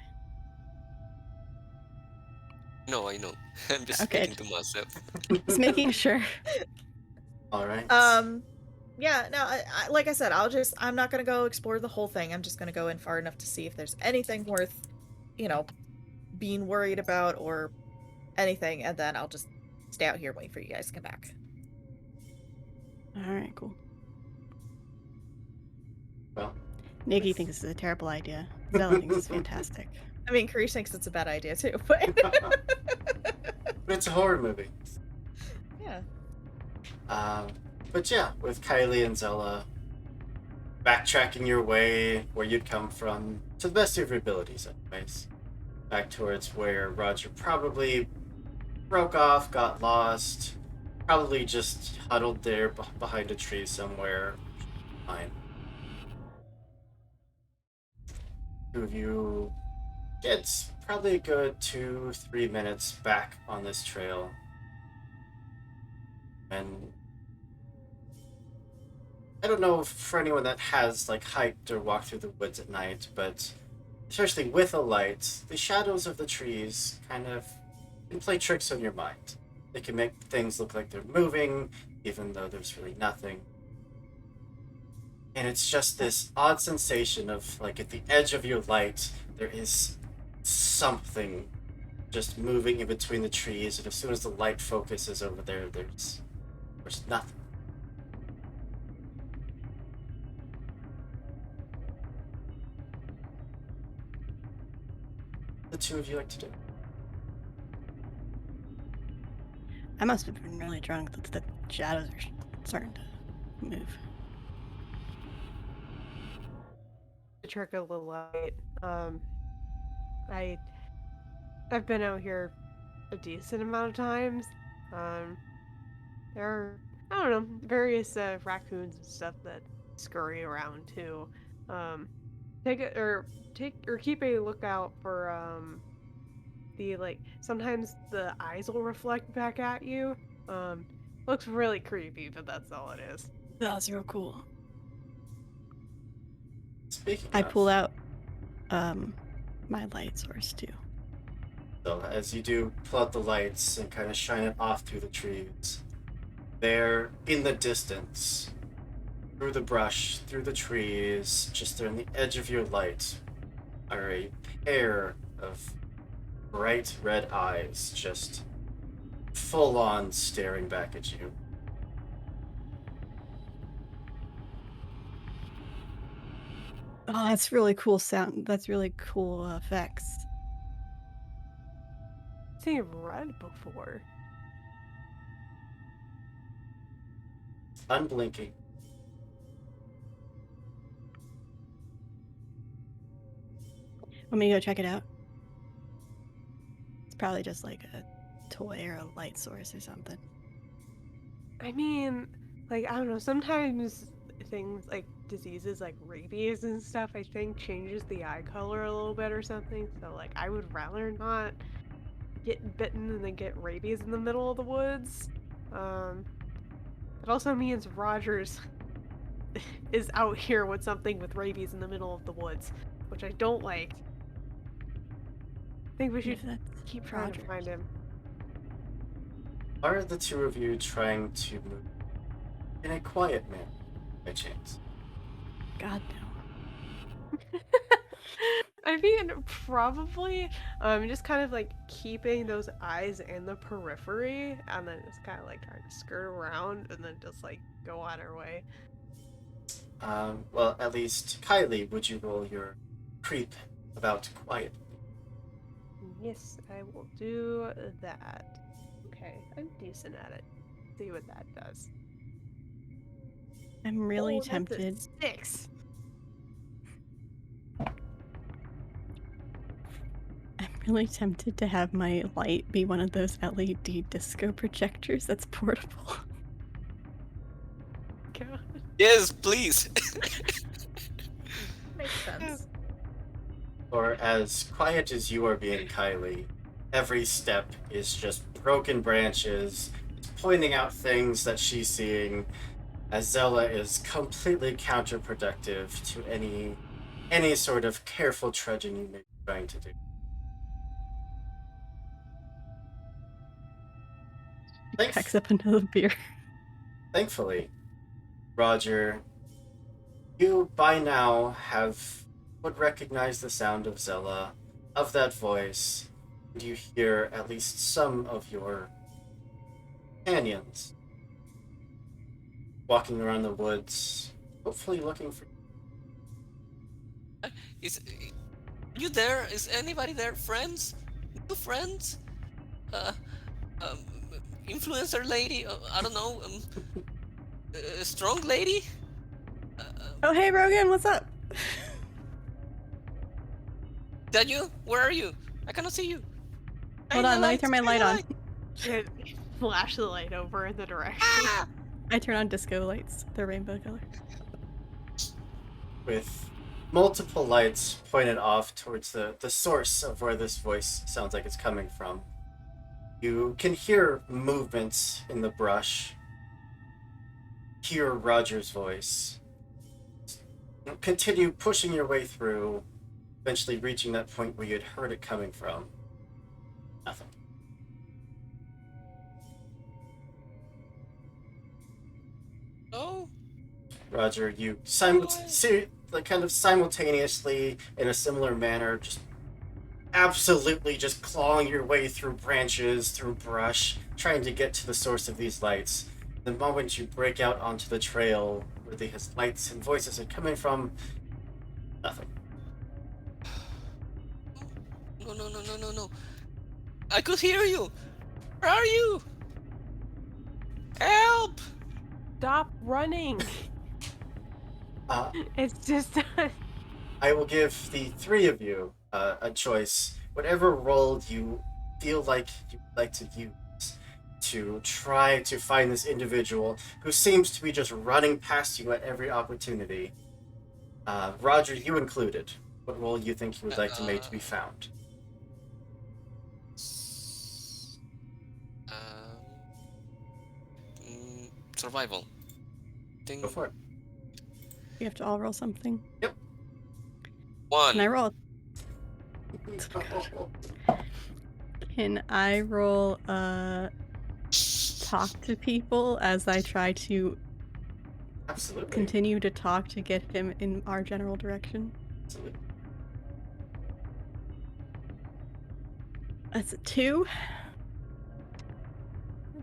No, I know. I'm just Okay. speaking to myself. Just making sure. All right. Yeah, no, like I said, I'm not gonna go explore the whole thing. I'm just gonna go in far enough to see if there's anything worth, being worried about or anything, and then I'll just stay out here waiting for you guys to come back. All right, cool. Well, Nikki thinks this is a terrible idea. Zella thinks it's fantastic. I mean, Karish thinks it's a bad idea too, but it's a horror movie. yeah. But yeah, with Kylie and Zella backtracking your way where you'd come from, to the best of your abilities, anyways. Back towards where Roger probably broke off, got lost, probably just huddled there behind a tree somewhere. Fine. Two of you get probably a good 2-3 minutes back on this trail. And I don't know for anyone that has like hiked or walked through the woods at night, but especially with a light, the shadows of the trees kind of can play tricks on your mind. They can make things look like they're moving, even though there's really nothing. And it's just this odd sensation of like at the edge of your light, there is something just moving in between the trees, and as soon as the light focuses over there, there's nothing. The two of you like to do? I must have been really drunk that the shadows are starting to move. The trick a little light. I've been out here a decent amount of times. There are, I don't know, various raccoons and stuff that scurry around too. Keep a lookout for the like sometimes the eyes will reflect back at you. Looks really creepy, but that's all it is. That's real cool. Speaking I of, pull out my light source too. so as you do pull out the lights and kind of shine it off through the trees, there in the distance, through the brush, through the trees, just there on the edge of your light, are a pair of bright red eyes just full on staring back at you. Oh, that's really cool sound. That's really cool effects. I've seen red before. Unblinking. Want me to go check it out? It's probably just like a toy or a light source or something. I mean, like, I don't know, sometimes things like diseases like rabies and stuff, I think changes the eye color a little bit or something. So, like, I would rather not get bitten and then get rabies in the middle of the woods. It also means Rogers is out here with something with rabies in the middle of the woods, which I don't like. I think we should keep trying to find him. Are the two of you trying to move in a quiet manner, by chance? God no. I mean, probably. Just kind of like keeping those eyes in the periphery, and then just kind of like trying to skirt around, and then just like go on our way. Well, at least Kylie, would you roll your creep about quiet? Yes, I will do that. Okay, I'm decent at it. See what that does. I'm really that's a tempted. 6. I'm really tempted to have my light be one of those LED disco projectors that's portable. God. Yes, please. Makes sense. Or as quiet as you are being, Kylie, every step is just broken branches, pointing out things that she's seeing, as Zella is completely counterproductive to any sort of careful trudging you may be trying to do. Cracks up another beer. Thankfully, Roger, you by now would recognize the sound of Zella, of that voice, and you hear at least some of your companions walking around the woods, hopefully looking for. Is you there? Is anybody there? Friends? New friends? Uh, um, influencer lady? I don't know. Strong lady? Oh, hey, Rogan, what's up? that you? Where are you? I cannot see you. Hold on, let me turn my light on. It flash the light over in the direction. Ah! I turn on disco lights. They're rainbow color. With multiple lights pointed off towards the source of where this voice sounds like it's coming from. You can hear movements in the brush. Hear Roger's voice. Continue pushing your way through, eventually reaching that point where you'd heard it coming from. Nothing. Oh, Roger, you why? kind of simultaneously, in a similar manner, just absolutely just clawing your way through branches, through brush, trying to get to the source of these lights. The moment you break out onto the trail where these lights and voices are coming from, nothing. No, no, no, no, no, no. I could hear you. Where are you? Help! Stop running. Uh, It's just I will give the three of you a choice. Whatever role you feel like you'd like to use to try to find this individual who seems to be just running past you at every opportunity. Roger, you included. What role you think you would like to make to be found? Um, Survival. Go Thing for it. We have to all roll something. Yep. Can I one. roll? Can I roll talk to people as I try to Absolutely. continue to talk to get him in our general direction? Absolutely. That's a 2.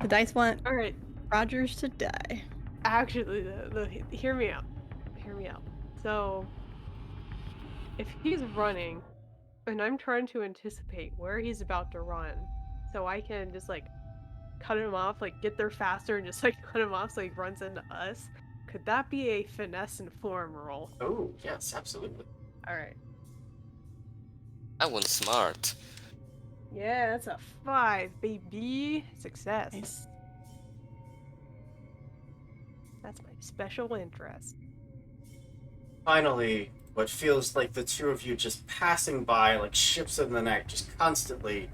The dice want all right. Rogers to die. Actually, hear me out. Hear me out. So, if he's running, and I'm trying to anticipate where he's about to run, so I can just like cut him off, like get there faster and just like cut him off so he runs into us. Could that be a finesse and form roll? Oh, yes, absolutely. All right. That one's smart. Yeah, that's a 5, baby. Success. Nice. That's my special interest. Finally, what feels like the two of you just passing by like ships in the night, just constantly,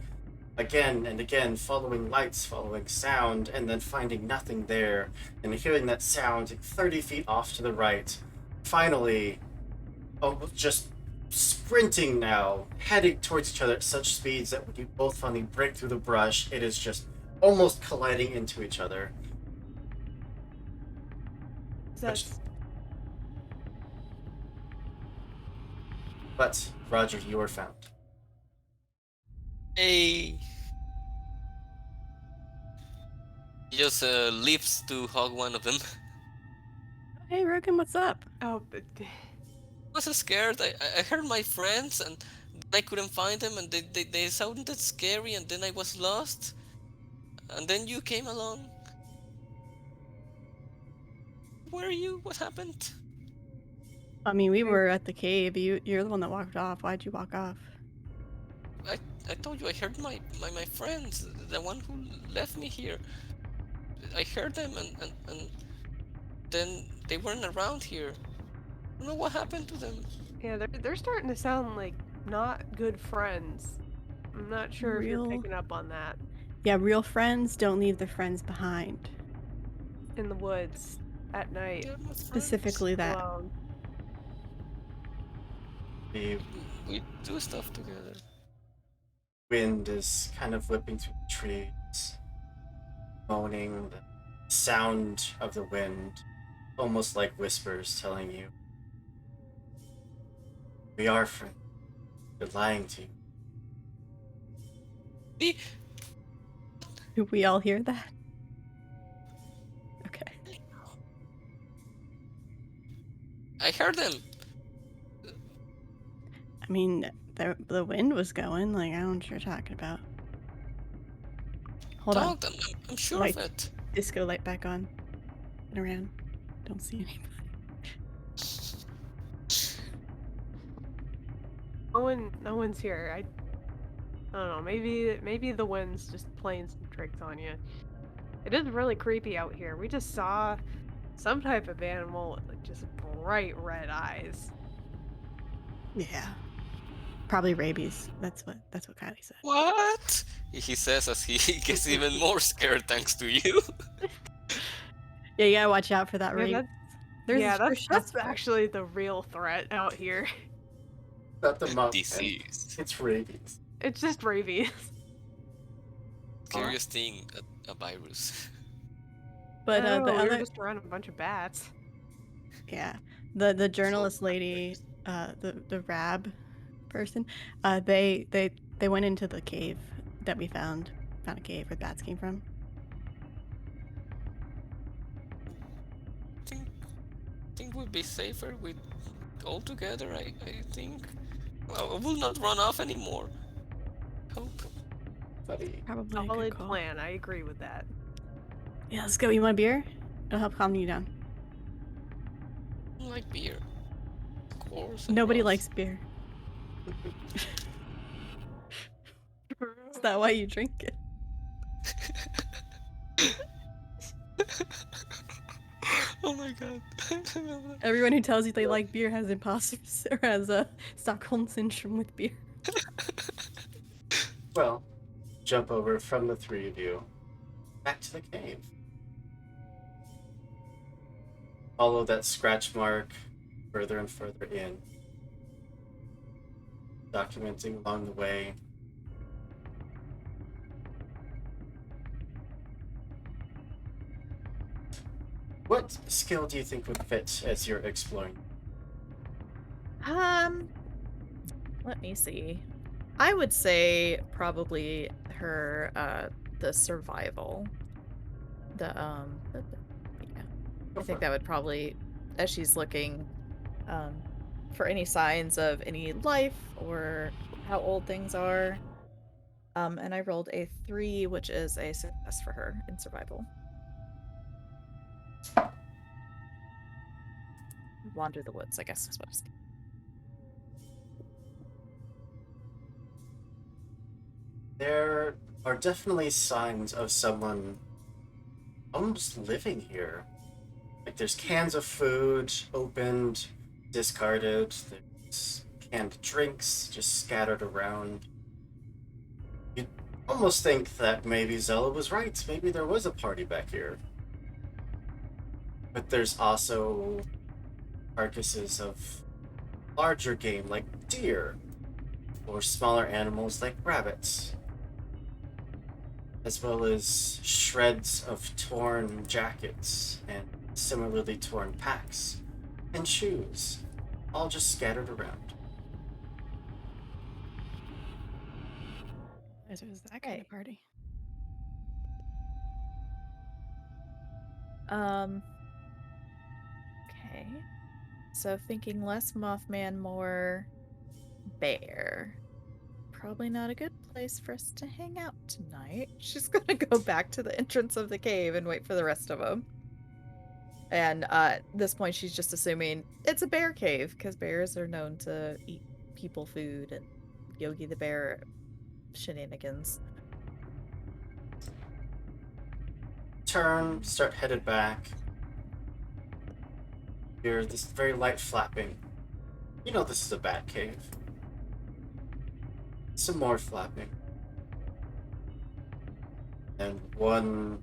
again and again, following lights, following sound, and then finding nothing there, and hearing that sound 30 feet off to the right. Finally, just sprinting now, heading towards each other at such speeds that when you both finally break through the brush, it is just almost colliding into each other. So that's But, Roger, you are found. Hey. He just leaps to hug one of them. Hey, Rogan, what's up? oh, but I was so scared. I heard my friends and I couldn't find them and they sounded scary and then I was lost. And then you came along. Where are you? What happened? I mean, we were at the cave. You're the one that walked off. Why'd you walk off? I told you I heard my friends, the one who left me here. I heard them and then they weren't around here. I don't know what happened to them. yeah, they're starting to sound like not good friends. I'm not sure if you're Real- picking up on that. Yeah, real friends don't leave their friends behind. In the woods at night, They're my friends. Specifically that. alone. The We do stuff together. wind is kind of whipping through the trees, moaning, the sound of the wind, almost like whispers telling you, we are friends. They're lying to you. See? Do we all hear that? Okay. I heard them. I mean, the wind was going. Like, I don't know what you're talking about. Hold on. Talk them. I'm sure Light. of it. Disco light back on. Turn around. Don't see anybody. Go one's here. I don't know. Maybe the wind's just playing some tricks on you. It is really creepy out here. We just saw some type of animal with like just bright red eyes. Yeah. Probably rabies. That's what Kylie said. What? He says as he gets even more scared thanks to you. Yeah, you gotta watch out for that Yeah, rabies. yeah, sure that's shots for it. actually the real threat out here. Not the Mothman. Disease. It's rabies. It's just rabies. Scariest thing, a virus. But Oh, the we were other, just around a bunch of bats. yeah, the journalist lady, the Rab person, they went into the cave that we found a cave where bats came from. think we'd be safer with all together. I think. Well, I will not run off anymore. Hope. Buddy. Probably a good Solid call. plan. I agree with that. Yeah, let's go. You want a beer? It'll help calm you down. I like beer. Of course. I Nobody love- likes beer. Is that why you drink it? Oh my god. Everyone who tells you they like beer has imposters or has a Stockholm syndrome with beer. Well, jump over from the three of you back to the cave. Follow that scratch mark further and further in, documenting along the way. What skill do you think would fit as you're exploring? Let me see. I would say probably her the survival. Yeah. I think that would probably, as she's looking for any signs of any life or how old things are. And I rolled a 3, which is a success for her in survival. Wander the woods, I guess is what it's. There are definitely signs of someone almost living here. Like there's cans of food opened, discarded, there's canned drinks just scattered around. You'd almost think that maybe Zella was right. Maybe there was a party back here. But there's also carcasses of larger game like deer, or smaller animals like rabbits, as well as shreds of torn jackets and similarly torn packs and shoes, all just scattered around. It was that kind of party. Okay. So thinking less Mothman, more bear. Probably not a good place for us to hang out tonight. She's gonna go back to the entrance of the cave and wait for the rest of them. And at this point, she's just assuming it's a bear cave because bears are known to eat people food and Yogi the Bear shenanigans. Turn, start headed back. Hear this very light flapping. You know this is a bat cave. Some more flapping. And one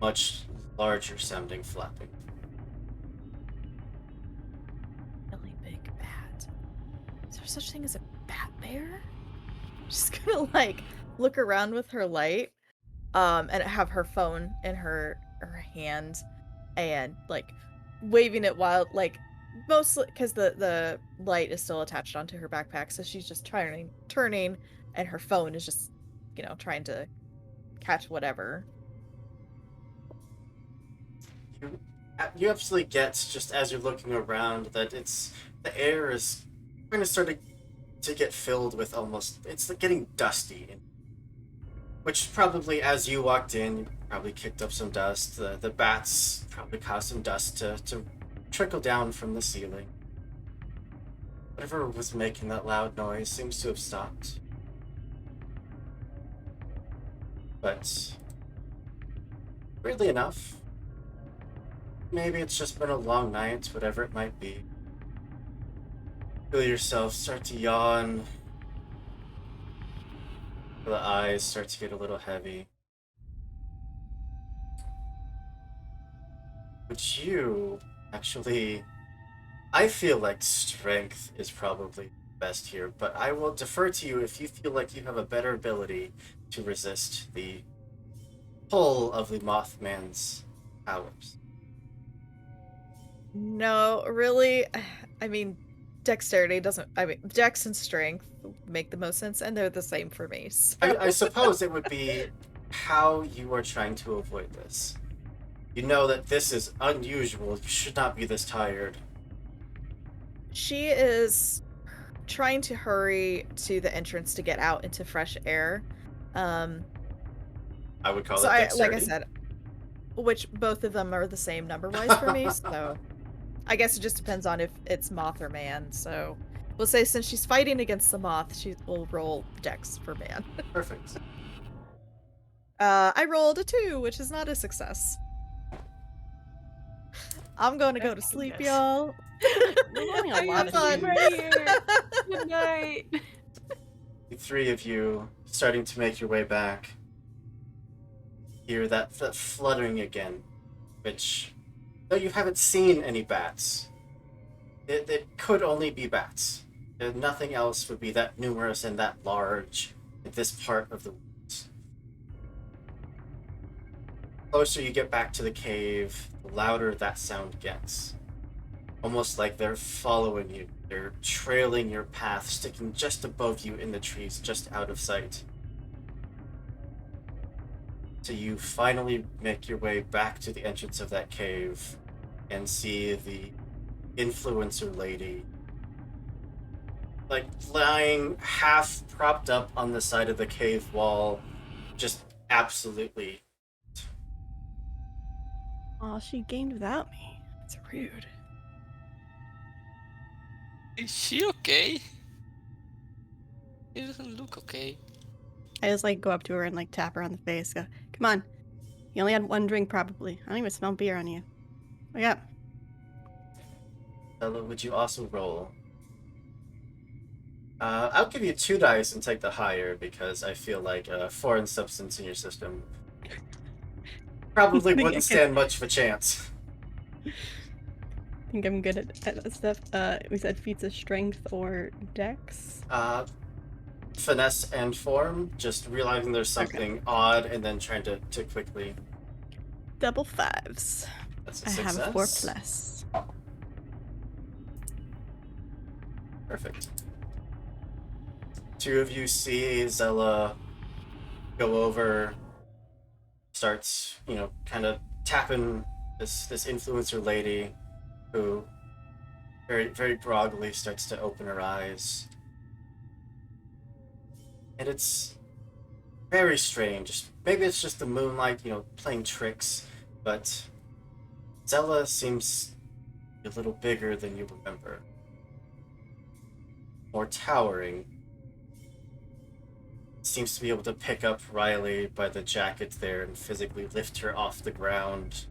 much larger sounding flapping. Really big bat. Is there such thing as a bat bear? She's gonna like look around with her light, and have her phone in her hand, and like waving it while like mostly because the light is still attached onto her backpack, so she's just turning, and her phone is just trying to catch whatever. You absolutely get, just as you're looking around, that the air is kind of starting to get filled with it's like getting dusty. Which probably, as you walked in, you probably kicked up some dust. The bats probably caused some dust to trickle down from the ceiling. Whatever was making that loud noise seems to have stopped. But weirdly enough, maybe it's just been a long night, whatever it might be. Feel yourself start to yawn. The eyes start to get a little heavy. But you, actually, I feel like strength is probably best here, but I will defer to you if you feel like you have a better ability to resist the pull of the Mothman's powers. No, really. I mean, dexterity doesn't. I mean, dex and strength make the most sense, and they're the same for me. So. I suppose it would be how you are trying to avoid this. You know that this is unusual. You should not be this tired. She is trying to hurry to the entrance to get out into fresh air. I would call So it like dexterity. I said, which both of them are the same number-wise for me, so I guess it just depends on if it's Moth or Man, so we'll say since she's fighting against the Moth, she will roll dex for Man. Perfect. I rolled a 2, which is not a success. I'm going to go to sleep, Yes. y'all. We're rolling a I lot got of fun. things. right here. Good night. The three of you starting to make your way back. Hear that fluttering again, which, though you haven't seen any bats, it could only be bats. Nothing else would be that numerous and that large in this part of the woods. The closer you get back to the cave, the louder that sound gets. Almost like they're following you. They're trailing your path, sticking just above you in the trees, just out of sight. So you finally make your way back to the entrance of that cave and see the influencer lady like lying half propped up on the side of the cave wall, just absolutely. Oh, she gained without me. That's rude. Is she okay? She doesn't look okay. I just like go up to her and like tap her on the face. Go, come on. You only had one drink, probably. I don't even smell beer on you. Wake up. Ella, would you also roll? I'll give you 2 dice and take the higher because I feel like a foreign substance in your system probably wouldn't stand much of a chance. I think I'm good at that stuff. We said feats of strength or dex. Finesse and form, just realizing there's something odd and then trying to quickly. Double 5s. That's a I success. have a 4+. Perfect. 2 of you see Zella go over, starts, kind of tapping this influencer lady who very, very groggily starts to open her eyes. And it's very strange. Maybe it's just the moonlight, playing tricks, but Zella seems a little bigger than you remember. More towering. Seems to be able to pick up Riley by the jacket there and physically lift her off the ground.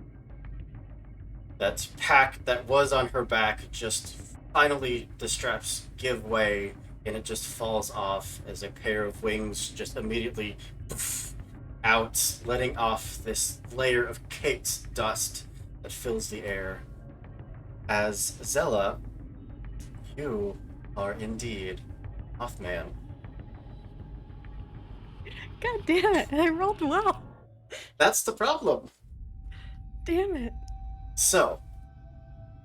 That pack that was on her back just finally, the straps give way and it just falls off as a pair of wings just immediately poof, out, letting off this layer of caked dust that fills the air. As Zella, you are indeed Mothman. God damn it! I rolled well. That's the problem. Damn it. So,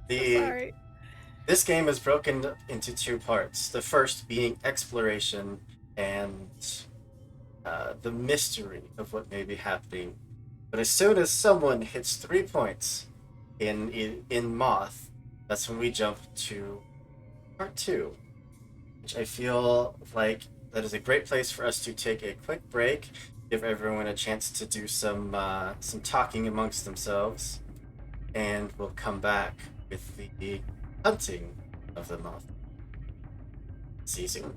Sorry. this game is broken into 2 parts. The first being exploration and the mystery of what may be happening. But as soon as someone hits 3 points in Moth, that's when we jump to part 2, which I feel like that is a great place for us to take a quick break, give everyone a chance to do some talking amongst themselves, and we'll come back with the hunting of the Moth. See you soon.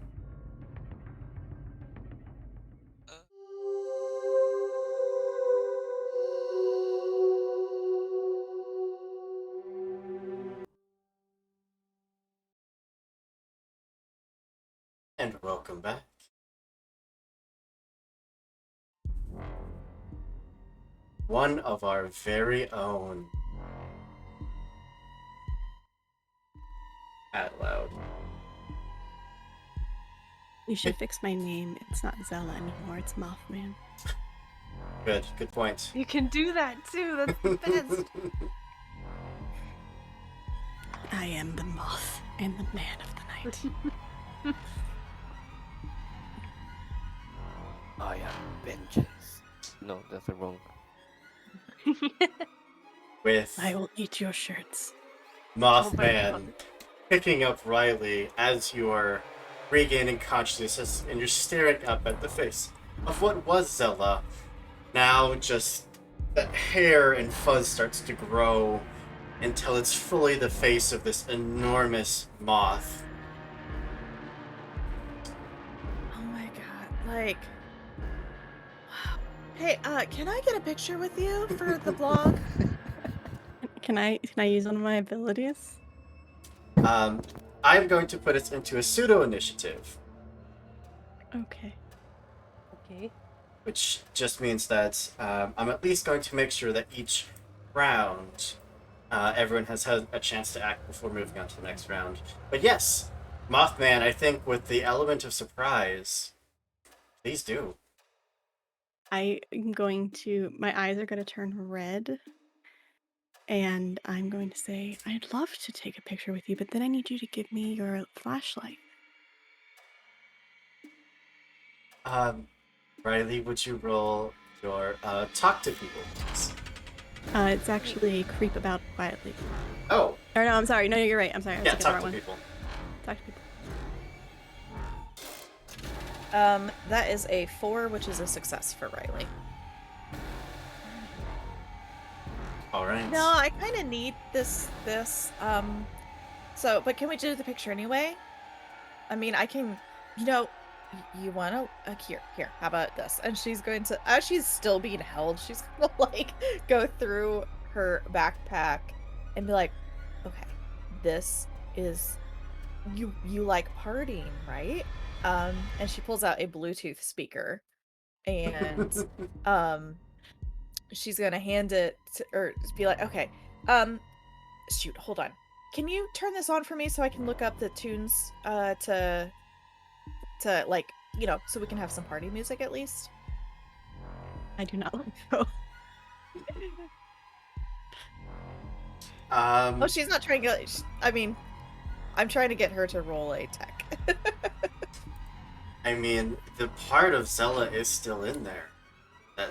And welcome back. One of our very own. Out loud. You should fix my name. It's not Zella anymore. It's Mothman. Good point. You can do that too. That's the best. I am the moth and the man of the night. I am vengeance. No, that's wrong. With I will eat your shirts. Mothman picking up Riley as you are regaining consciousness and you're staring up at the face of what was Zella. Now just the hair and fuzz starts to grow until it's fully the face of this enormous moth. Oh my god, like... Hey, can I get a picture with you for the blog? Can I use one of my abilities? I'm going to put it into a pseudo initiative, Okay. Okay. which just means that I'm at least going to make sure that each round everyone has had a chance to act before moving on to the next round. But yes, Mothman, I think with the element of surprise, please do. I am going to. My eyes are going to turn red. And I'm going to say, I'd love to take a picture with you, but then I need you to give me your flashlight. Riley, would you roll your talk to people, please? It's actually creep about quietly. Oh, Or no, I'm sorry. No, you're right. I'm sorry. I was yeah, thinking the talk wrong to one. people. Talk to people. That is a 4, which is a success for Riley. All right. No, I kind of need this, so, but can we do the picture anyway? I mean, I can, you want to, here, how about this? And she's going to, as she's still being held, she's gonna, like, go through her backpack and be like, okay, this is, you like partying, right? And she pulls out a Bluetooth speaker and, she's gonna hand it to, or be like, okay, shoot, hold on. Can you turn this on for me so I can look up the tunes, to like, so we can have some party music at least? I do not let go. Oh, she's not trying to, I mean, I'm trying to get her to roll a tech. I mean, the part of Zella is still in there that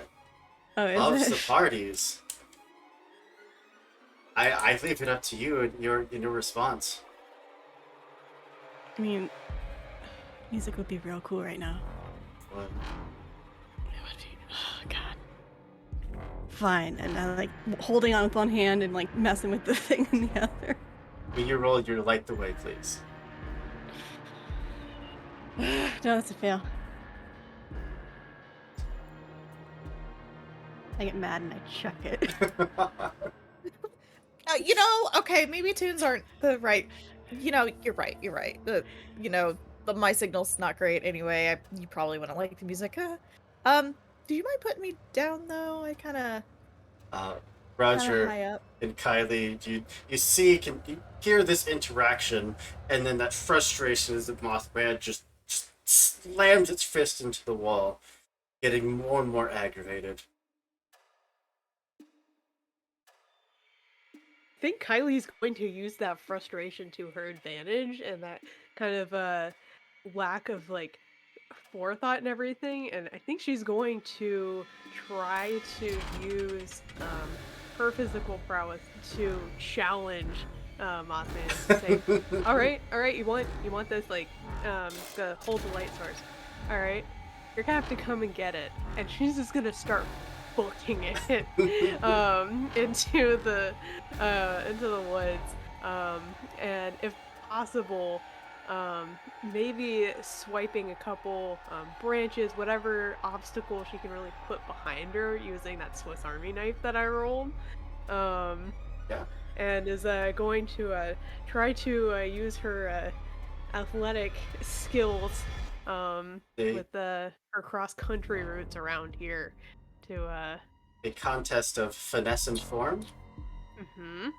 Oh, loves is the it? parties. I leave it up to you and your response. I mean, music would be real cool right now. What? It would be. Oh, God. Fine. And I like holding on with one hand and like messing with the thing in the other. Will you roll your light the way, please? No, that's a fail. I get mad and I chuck it. Okay, maybe tunes aren't the right, you're right. My signal's not great anyway. You probably wouldn't like the music. Do you mind putting me down though? I kind of Roger high up. and Kylie, you see, you hear this interaction, and then that frustration as the Mothman just slams its fist into the wall, getting more and more aggravated. I think Kylie's going to use that frustration to her advantage and that kind of lack of like forethought and everything, and I think she's going to try to use her physical prowess to challenge Mothman to say, all right, you want this, like, to hold the light source. All right, you're gonna have to come and get it, and she's just gonna start booking it into the woods, and if possible, maybe swiping a couple branches, whatever obstacle she can really put behind her using that Swiss Army knife that I rolled. Um, Yeah. and is going to try to use her athletic skills They with her cross country routes around here to a contest of finesse and form. mm-hmm.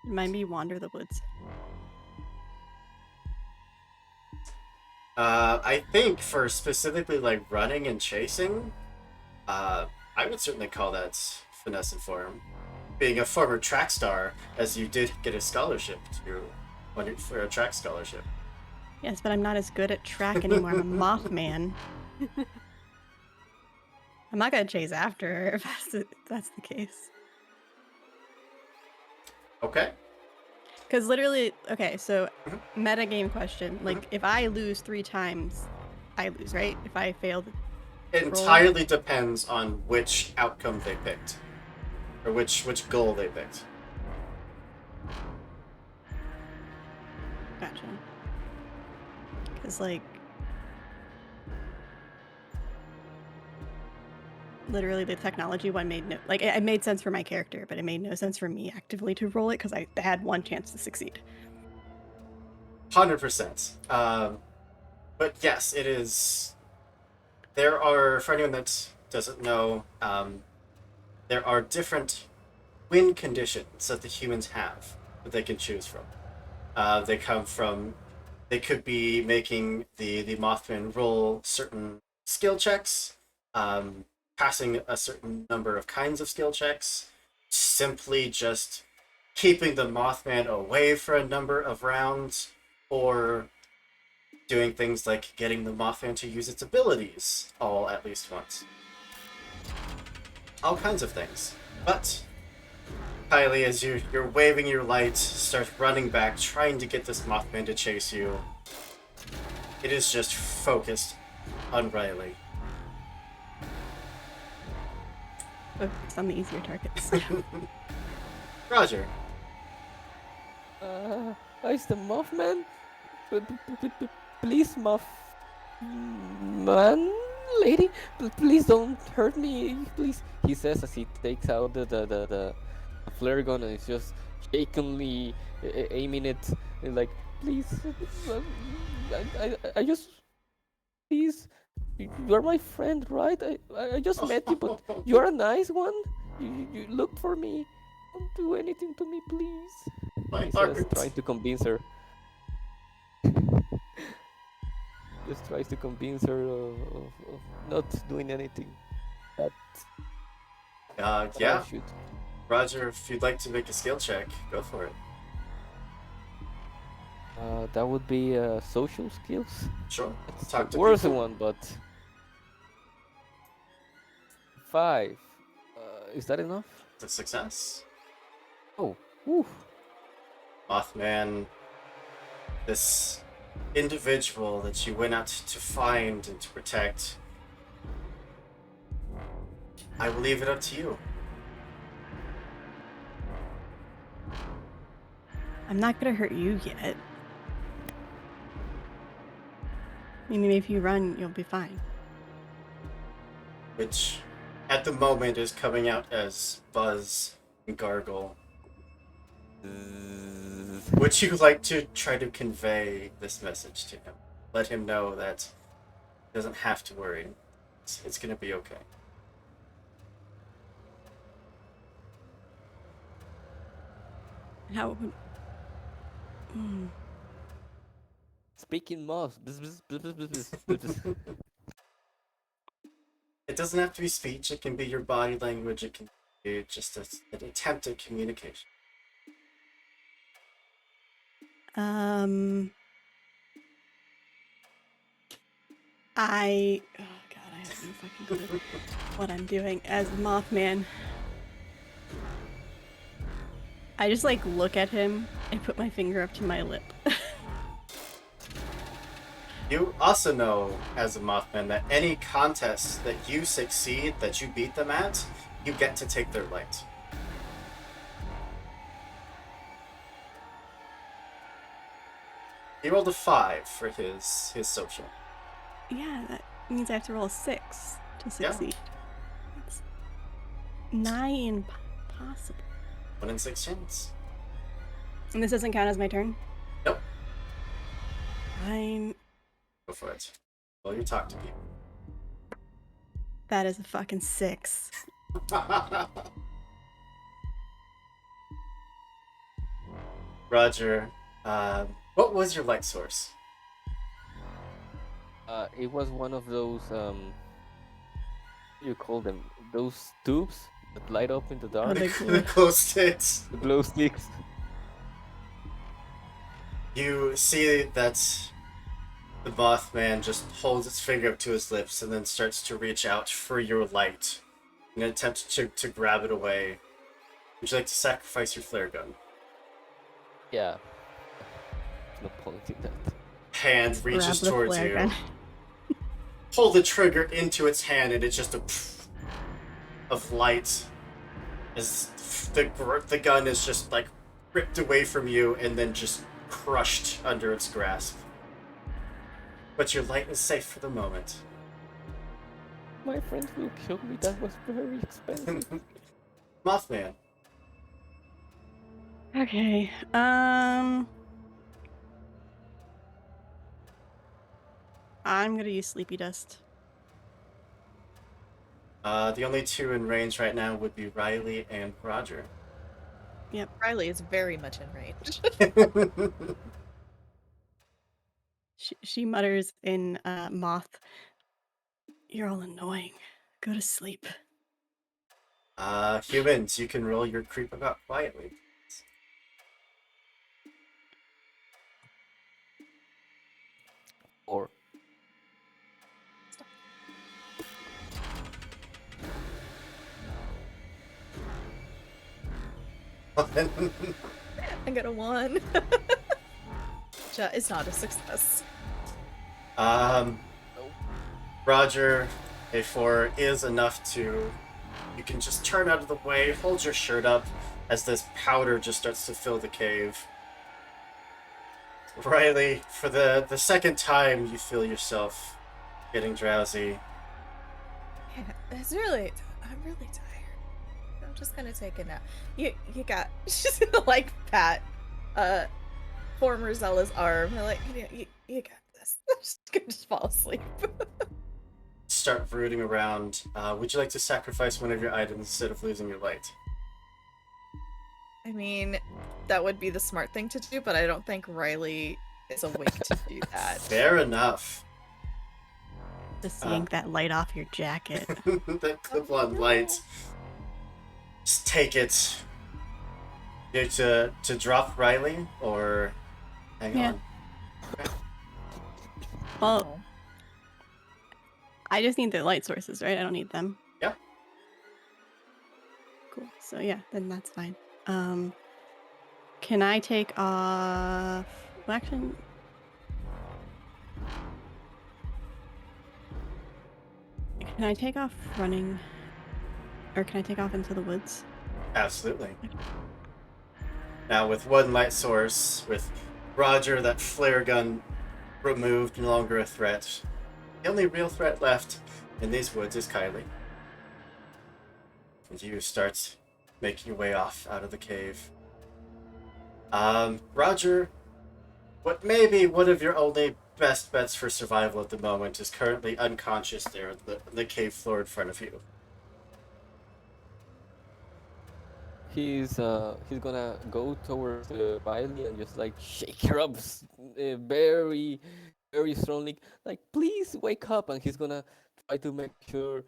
Remind me wander the woods. I think for specifically like running and chasing, I would certainly call that finesse and form. Being a former track star, as you did get a scholarship for a track scholarship. Yes, but I'm not as good at track anymore. I'm a Mothman. I'm not gonna chase after her if that's the case. Okay. Because literally, okay, so Mhm. metagame question. Like, if I lose 3 times, I lose, right? If I fail the It entirely depends on which outcome they picked, or which goal they picked. Gotcha. Because, like, literally the technology one made no... Like, it made sense for my character, but it made no sense for me actively to roll it because I had 1 chance to succeed. 100%. But yes, it is. There are, for anyone that doesn't know, there are different win conditions that the humans have that they can choose from. They come from, they could be making the Mothman roll certain skill checks, passing a certain number of kinds of skill checks, simply just keeping the Mothman away for a number of rounds, or doing things like getting the Mothman to use its abilities all at least once. All kinds of things. But Kylie, as you're waving your light, start running back, trying to get this Mothman to chase you. It is just focused on Riley. Focus on the easier targets. Roger. Is the Mothman? Please, Mothman lady, please don't hurt me, please. He says as he takes out the flare gun and is just shakenly aiming it, and like, please, I just, please, you're my friend, right? I just met you, but you're a nice one. You looked for me. Don't do anything to me, please. My He says, heart. trying to convince her. Just tries to convince her of not doing anything. That Yeah. I should. Roger, if you'd like to make a skill check, go for it. That would be social skills. Sure. It's Talk the to worst people. one, but 5. Is that enough? It's a success. Oh, whew. Mothman, this individual that you went out to find and to protect, I will leave it up to you. I'm not gonna hurt you yet. I mean, if you run, you'll be fine. Which, at the moment, is coming out as buzz and gargle. Would you like to try to convey this message to him? Let him know that he doesn't have to worry. It's gonna be okay. How would... Speaking moth. It doesn't have to be speech, it can be your body language, it can be just an attempt at communication. I... Oh god, I have no fucking clue what I'm doing as Mothman. I just, like, look at him and put my finger up to my lip. You also know, as a Mothman, that any contest that you succeed, that you beat them at, you get to take their light. He rolled a 5 for his social. Yeah, that means I have to roll a 6 to Yeah. succeed. That's nigh impossible. 1 in 6 chance. And this doesn't count as my turn? Nope. Fine. Go for it. Well, you talk to people. That is a fucking 6. Roger, what was your light source? It was one of those what do you call them? Those tubes that light up in the Oh, dark. The glow sticks. The glow sticks. You see that the Mothman just holds its finger up to his lips and then starts to reach out for your light in an attempt to grab it away. Would you like to sacrifice your flare gun? Yeah. There's no point in that. Hand reaches Grab the towards flare you. gun. Pull the trigger into its hand, and it's just a pff of light as the gun is just like ripped away from you and then just crushed under its grasp. But your light is safe for the moment. My friends will kill me. That was very expensive. Mothman. Okay. I'm gonna use Sleepy Dust. The only two in range right now would be Riley and Roger. Riley is very much in range. She mutters in Moth. You're all annoying. Go to sleep. Humans, you can roll your creep about quietly. Or I got a 1. It's not a success. Roger, a 4 is enough to... You can just turn out of the way, hold your shirt up as this powder just starts to fill the cave. Riley, for the second time, you feel yourself getting drowsy. Yeah, I'm really tired. I'm just gonna take a nap. You got she's gonna like pat former Zella's arm. Like, you got this. I'm just gonna fall asleep. Start rooting around. Would you like to sacrifice one of your items instead of losing your light? I mean, that would be the smart thing to do, but I don't think Riley is awake to do that. Fair enough. Just yank that light off your jacket. That clip-on light. Just take it. You like to drop Riley or hang Yeah. on? Well, I just need the light sources, right? I don't need them. Yeah. Cool. So yeah, then that's fine. Can I take off? Well, actually, can I take off running, or can I take off into the woods? Absolutely. Now with one light source, with Roger, that flare gun removed, no longer a threat. The only real threat left in these woods is Kylie. And you start making your way off out of the cave. Roger, what may be one of your only best bets for survival at the moment is currently unconscious there on the cave floor in front of you. he's gonna go towards Riley and just like shake her up very very strongly, like please wake up, and he's gonna try to make sure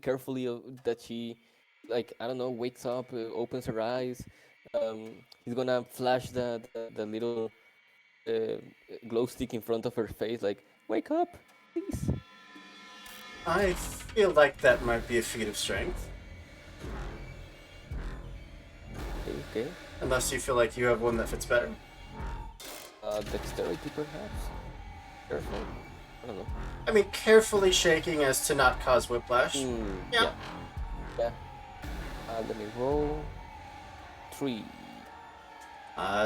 carefully that she, like, I don't know, wakes up, opens her eyes. He's gonna flash the little uh, glow stick in front of her face, like wake up, please. I feel like that might be a feat of strength. Okay. Unless you feel like you have one that fits better. Dexterity perhaps. Careful. I don't know. I mean, carefully shaking as to not cause whiplash. Yeah. Yeah. Let me roll. 3.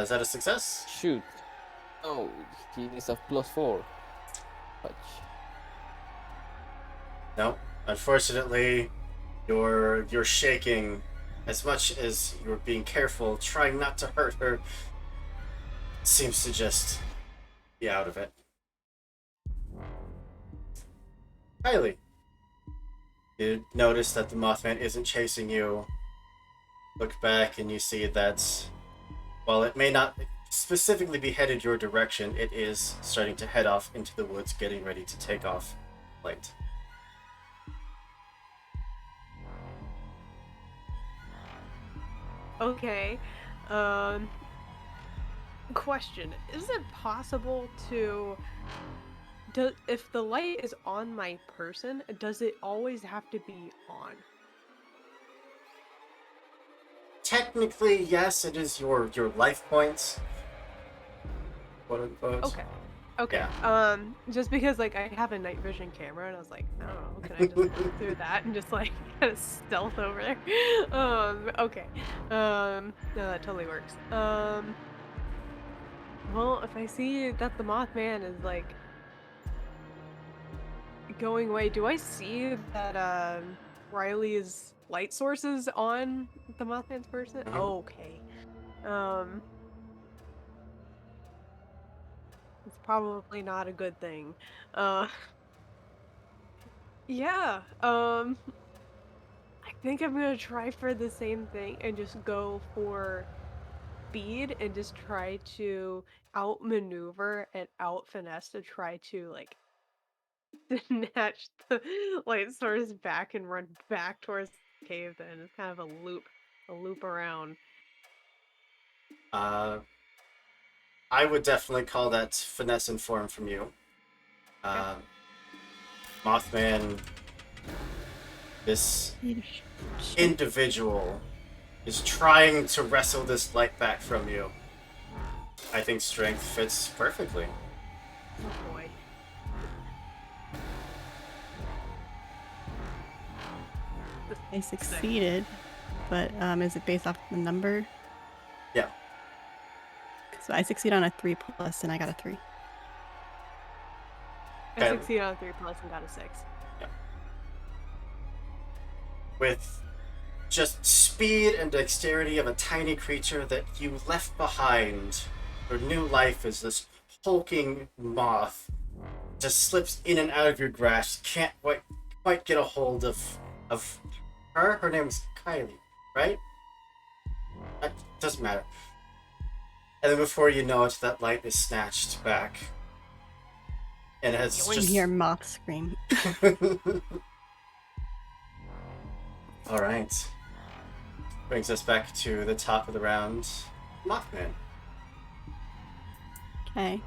Is that a success? Shoot. Oh, he needs a +4. Touch. No, unfortunately, you're shaking as much as you're being careful, trying not to hurt her. Seems to just be out of it. Kylie, you notice that the Mothman isn't chasing you. Look back and you see that while it may not specifically be headed your direction, it is starting to head off into the woods, getting ready to take off flight. Okay. Um, question. Is it possible to if the light is on my person, does it always have to be on? Technically, yes, it is your life points, quote unquote. Okay. Okay. Yeah. Just because like I have a night vision camera and I was like, I don't know, can I just look through that and just like kind of stealth over there? Okay. No, that totally works. Well, if I see that the Mothman is like going away, do I see that Riley's light source is on the Mothman's person? Mhm. Okay. Um, it's probably not a good thing. Uh, yeah. I think I'm gonna try for the same thing and just go for speed and just try to outmaneuver and out finesse to try to like snatch the light source back and run back towards the cave. Then it's kind of a loop around. Uh, I would definitely call that finesse informed from you. Okay. Uh, Mothman, this individual, is trying to wrestle this light back from you. I think strength fits perfectly. Oh boy. I succeeded, but is it based off the number? Yeah. So I succeed on a 3 plus, and I got a 3. I Okay. succeeded on 3+ and got a 6. With just speed and dexterity of a tiny creature that you left behind, your new life is this hulking moth just slips in and out of your grasp. Can't quite get a hold of her. Her name's Kylie, right? It doesn't matter. And then before you know it, that light is snatched back, and has You just hear Moth scream. All right. Brings us back to the top of the round. Mothman. Okay.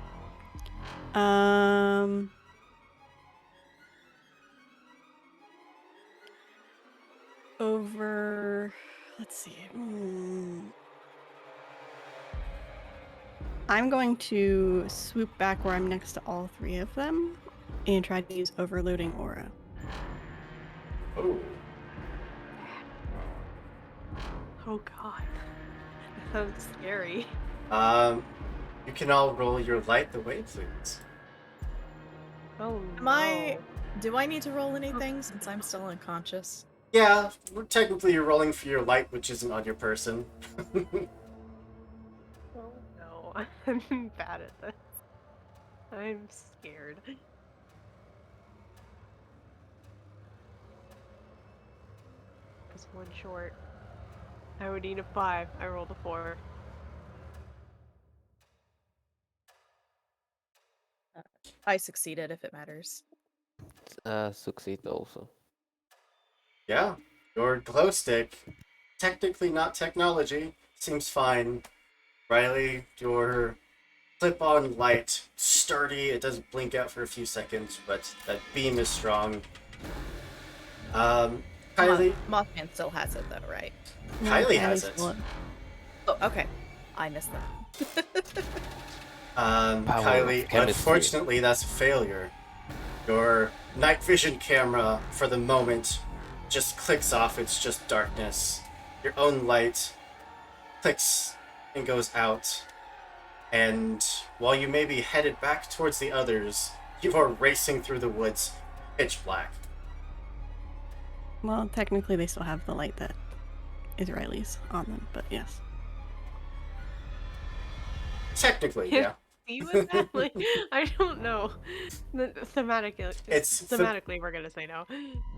Over. Let's see. I'm going to swoop back where I'm next to all 3 of them and try to use overloading aura. Oh. Oh god. That sounds scary. You can all roll your light the way, please. Oh Am no. do I need to roll anything since I'm still unconscious? Yeah, technically you're rolling for your light, which isn't on your person. Oh no. I'm bad at this. I'm scared. Just one short. I would need a 5. I rolled a 4. I succeeded if it matters. Succeed also. Yeah, your glow stick, technically not technology, seems fine. Riley, your clip-on light, sturdy. It does blink out for a few seconds, but that beam is strong. Kylie, Mothman still has it though, right? Kylie has it. Oh, okay. I missed that. Power Kylie, of chemistry. unfortunately, that's a failure. Your night vision camera, for the moment, just clicks off. It's just darkness. Your own light clicks and goes out. And while you may be headed back towards the others, you are racing through the woods, pitch black. Well, technically, they still have the light that is Riley's on them, but yes. Technically, yeah. See with that? Like, I don't know. Thematically, we're gonna say no.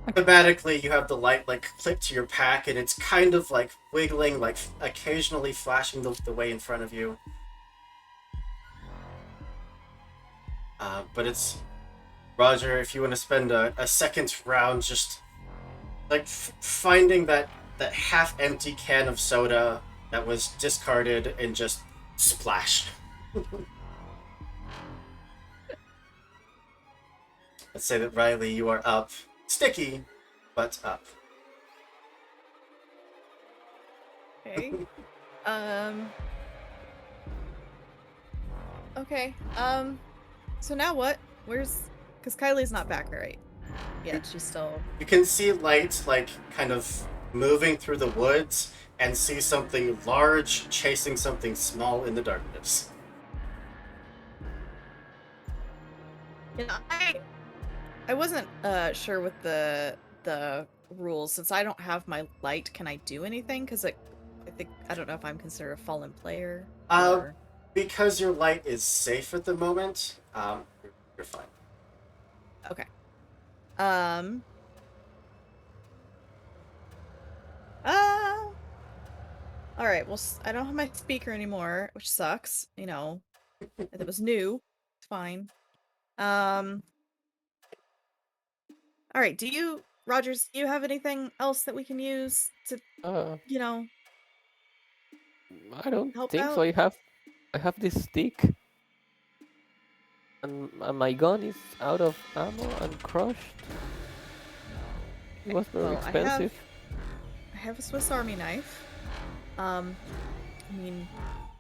Thematically, you have the light like clipped to your pack, and it's kind of like wiggling, like occasionally flashing the way in front of you. But it's Roger. If you want to spend a second round, just like finding that half-empty can of soda that was discarded and just splash. Let's say that Riley, you are up, sticky, but up. Okay. Okay. So now what? Because Kylie's not back, right? Yeah, she's still. You can see light, like, kind of moving through the woods and see something large chasing something small in the darkness. You know, I wasn't sure with the rules. Since I don't have my light, can I do anything? Because I don't know if I'm considered a fallen player. Or... Because your light is safe at the moment, you're fine. Okay. All right. Well, I don't have my speaker anymore, which sucks. You know, it was new. It's fine. All right. Rogers? Do you have anything else that we can use to, you know, I don't help think out? so. I have this stick, and my gun is out of ammo and crushed. It was very expensive. I have a Swiss Army knife. I mean,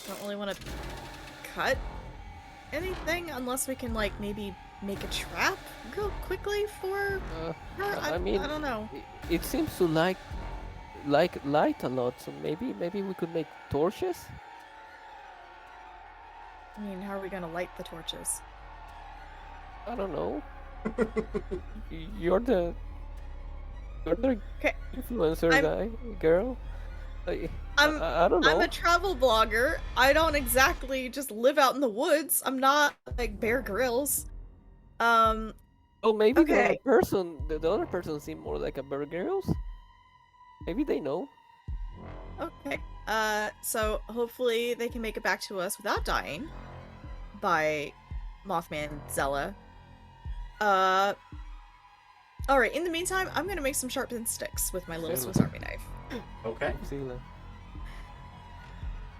don't really want to cut anything unless we can, like, maybe make a trap real quickly for her. I mean, I don't know. It seems to like light a lot, so maybe we could make torches. I mean, how are we gonna light the torches? I don't know. You're the influencer guy, girl. I don't know. I'm a travel blogger. I don't exactly just live out in the woods. I'm not like Bear Grylls. Oh, maybe okay. the other person seemed more like a Bear Grylls. Maybe they know. Okay. So hopefully they can make it back to us without dying by Mothman Zella. Alright, in the meantime, I'm gonna make some sharpened sticks with my little Swiss Army knife. Okay.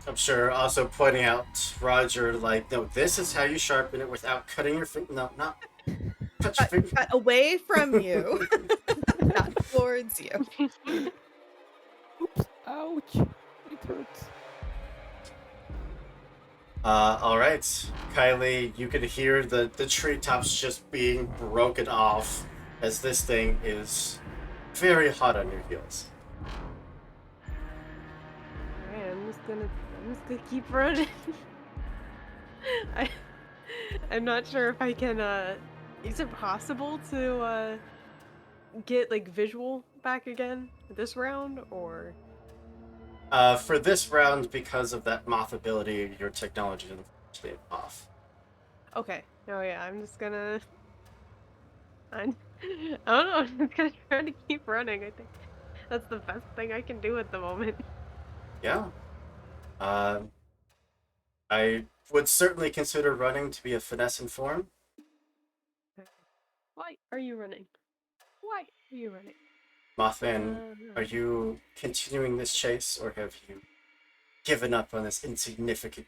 I'm sure also pointing out Roger, like, no, this is how you sharpen it without cutting your finger. No, not cut your finger. Cut away from you. Not towards you. Oops, ouch. It hurts. Alright. Kylie, you can hear the treetops just being broken off as this thing is very hot on your heels. Alright, I'm just gonna keep running. I'm not sure if I can, is it possible to, get, like, visual back again this round, or? For this round, because of that Moth ability, your technology is unfortunately off. Okay. Oh yeah, I'm just gonna... I don't know, I'm just gonna try to keep running. I think that's the best thing I can do at the moment. Yeah. I would certainly consider running to be a finesse in form. Why are you running? Why are you running? Mothman, are you continuing this chase, or have you given up on this insignificant...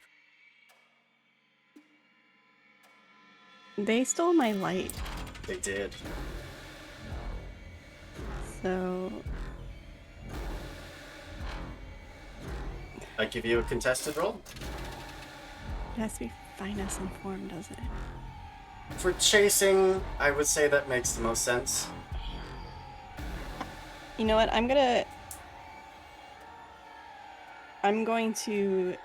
They stole my light. They did. So... I give you a contested roll? It has to be finesse and form, doesn't it? For chasing, I would say that makes the most sense. You know what? I'm going to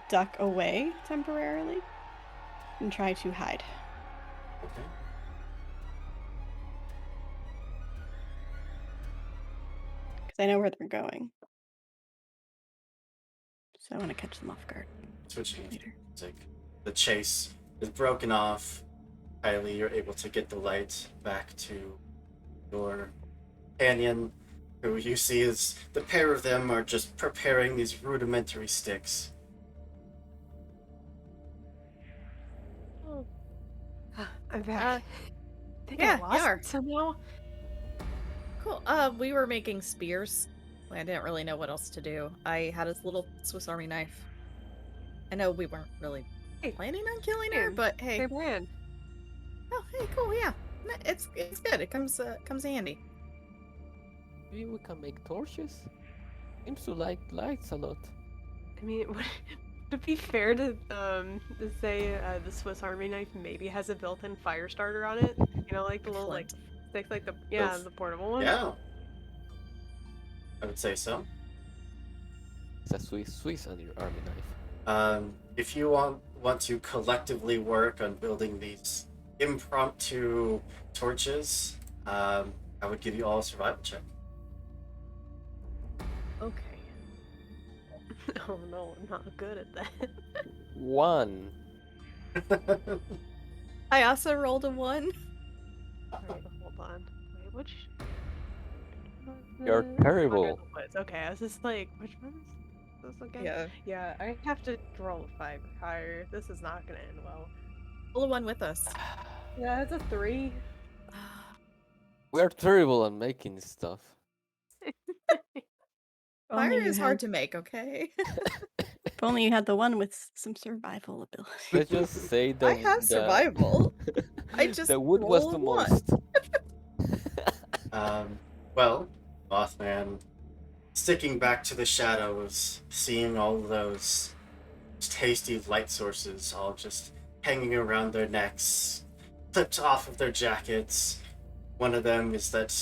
duck away temporarily and try to hide. Okay. Because I know where they're going. So I want to catch them off guard Switching later. music. The chase is broken off. Kylie, you're able to get the light back to your companion, who you see is the pair of them are just preparing these rudimentary sticks. Oh. I'm back. Uh, I think yeah, I you lost are. somehow. Cool. We were making spears. I didn't really know what else to do. I had this little Swiss Army knife. I know we weren't really Hey, planning on killing her, man. but hey. Same hand. Oh, hey, cool. Yeah, it's good. It comes handy. Maybe we can make torches? Seems to like lights a lot. I mean, would it be fair to say the Swiss Army knife maybe has a built-in fire starter on it? You know, like the little like Excellent. sticks, like the Oof. the portable one. Yeah, I would say so. It's a Swiss Army knife. If you want to collectively work on building these impromptu torches, I would give you all a survival check. Okay. Oh no, I'm not good at that. 1. I also rolled a 1. Alright, hold on. Wait, which? You're Under terrible. the woods. Okay, I was just like, which one is this again? Yeah, Yeah, I have to roll a 5 or higher. This is not gonna end well. roll a 1 with us. Yeah, it's a 3. We're terrible at making stuff. Fire Only you is hard had, to make. Okay. if only you had the one with some survival ability. Let's just say I have survival. I just the wood was roll the a 1. most. Well, Mothman, sticking back to the shadows, seeing all those tasty light sources all just hanging around their necks, clipped off of their jackets. One of them is that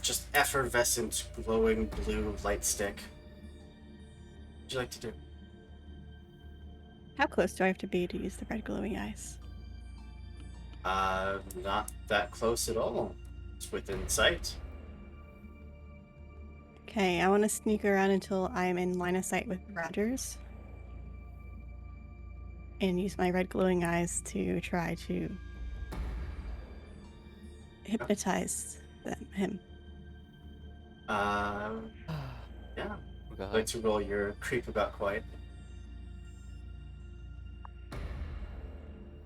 just effervescent, glowing blue light stick. What would you like to do? How close do I have to be to use the red glowing eyes? Not that close at all. It's within sight. Okay, I want to sneak around until I'm in line of sight with Rogers. And use my red glowing eyes to try to hypnotize him. Yeah. I'd like to roll your creep about quiet.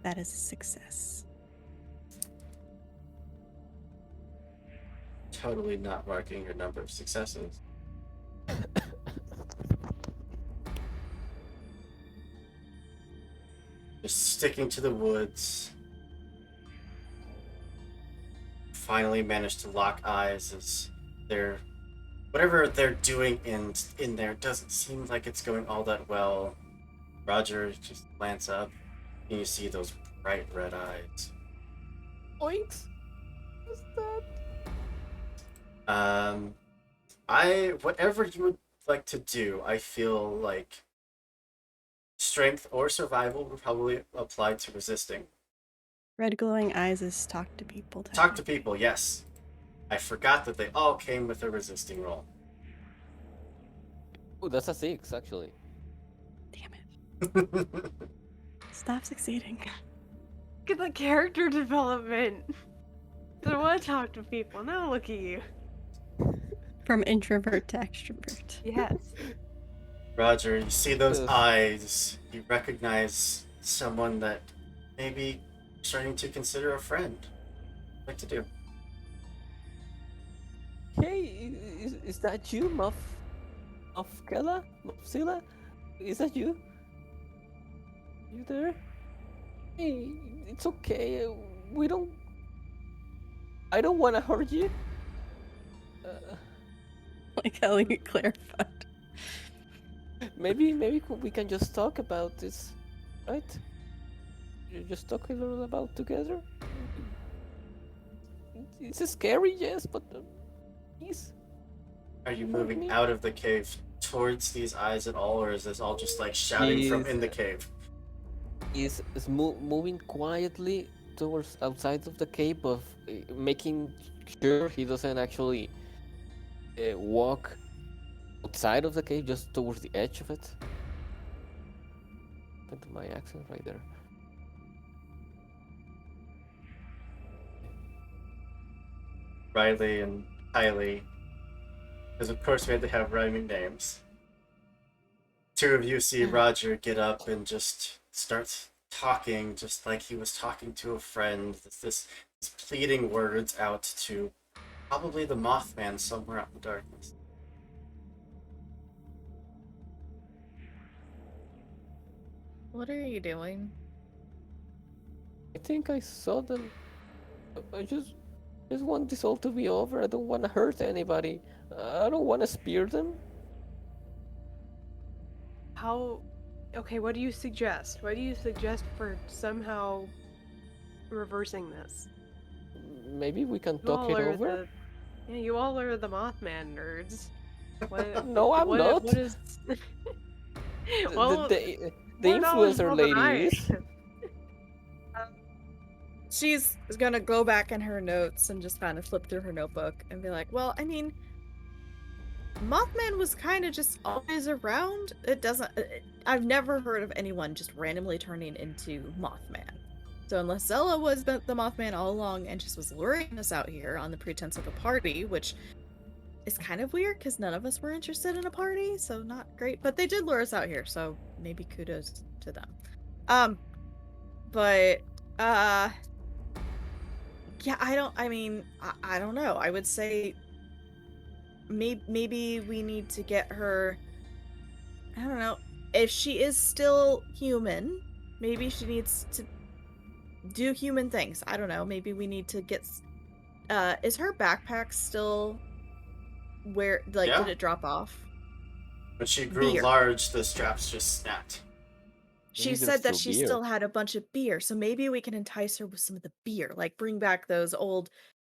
That is a success. Totally not marking your number of successes. Just sticking to the woods. Finally managed to lock eyes as whatever they're doing in there doesn't seem like it's going all that well. Roger just glance up and you see those bright red eyes. Oinks! What's that? Whatever you would like to do, I feel like strength or survival would probably apply to resisting. Red glowing eyes is talk to people. Talk to people, yes. I forgot that they all came with a resisting roll. Oh, that's a 6, actually. Damn it. Stop succeeding. Look at the character development. So I want to talk to people. Now look at you. From introvert to extrovert. Yes. Roger, you see those Ugh. eyes. You recognize someone that maybe starting to consider a friend. What to do? Hey, is that you, Mothzilla? Mothzilla? Is that you? You there? Hey, it's okay. We don't. I don't want to hurt you. Like how you clarified. Maybe we can just talk about this, right? You just talk a little about together. It's scary, yes, but please. Are you Hurt moving me? out of the cave towards these eyes at all, or is this all just like shouting from in the cave? Is moving quietly towards outside of the cave, of making sure he doesn't actually walk outside of the cave, just towards the edge of it. Put my accent right there. Riley and Kylie, because of course we had to have rhyming names. Two of you see Roger get up and just start talking, just like he was talking to a friend. This pleading words out to probably the Mothman somewhere out in the darkness. What are you doing? I think I saw them. I just want this all to be over. I don't want to hurt anybody. I don't want to spear them. How? Okay, what do you suggest? What do you suggest for somehow reversing this? Maybe we can You talk all it are over. you all are the Mothman nerds. What? No, I'm not. What is? Well, The more knowledge influencer more than I lady is. She's gonna go back in her notes and just kind of flip through her notebook and be like, well, I mean, Mothman was kind of just always around. It doesn't. I've never heard of anyone just randomly turning into Mothman. So unless Zella was the Mothman all along and just was luring us out here on the pretense of a party, which is kind of weird because none of us were interested in a party, so not great. But they did lure us out here, so maybe kudos to them. But yeah, I don't know. I would say maybe we need to get her, I don't know, if she is still human, maybe she needs to do human things. I don't know. Maybe we need to get is her backpack still where, like, Yeah. did it drop off? When she grew Beer. large, the straps just snapped. She Maybe there's said that still she beer. still had a bunch of beer, so maybe we can entice her with some of the beer, like bring back those old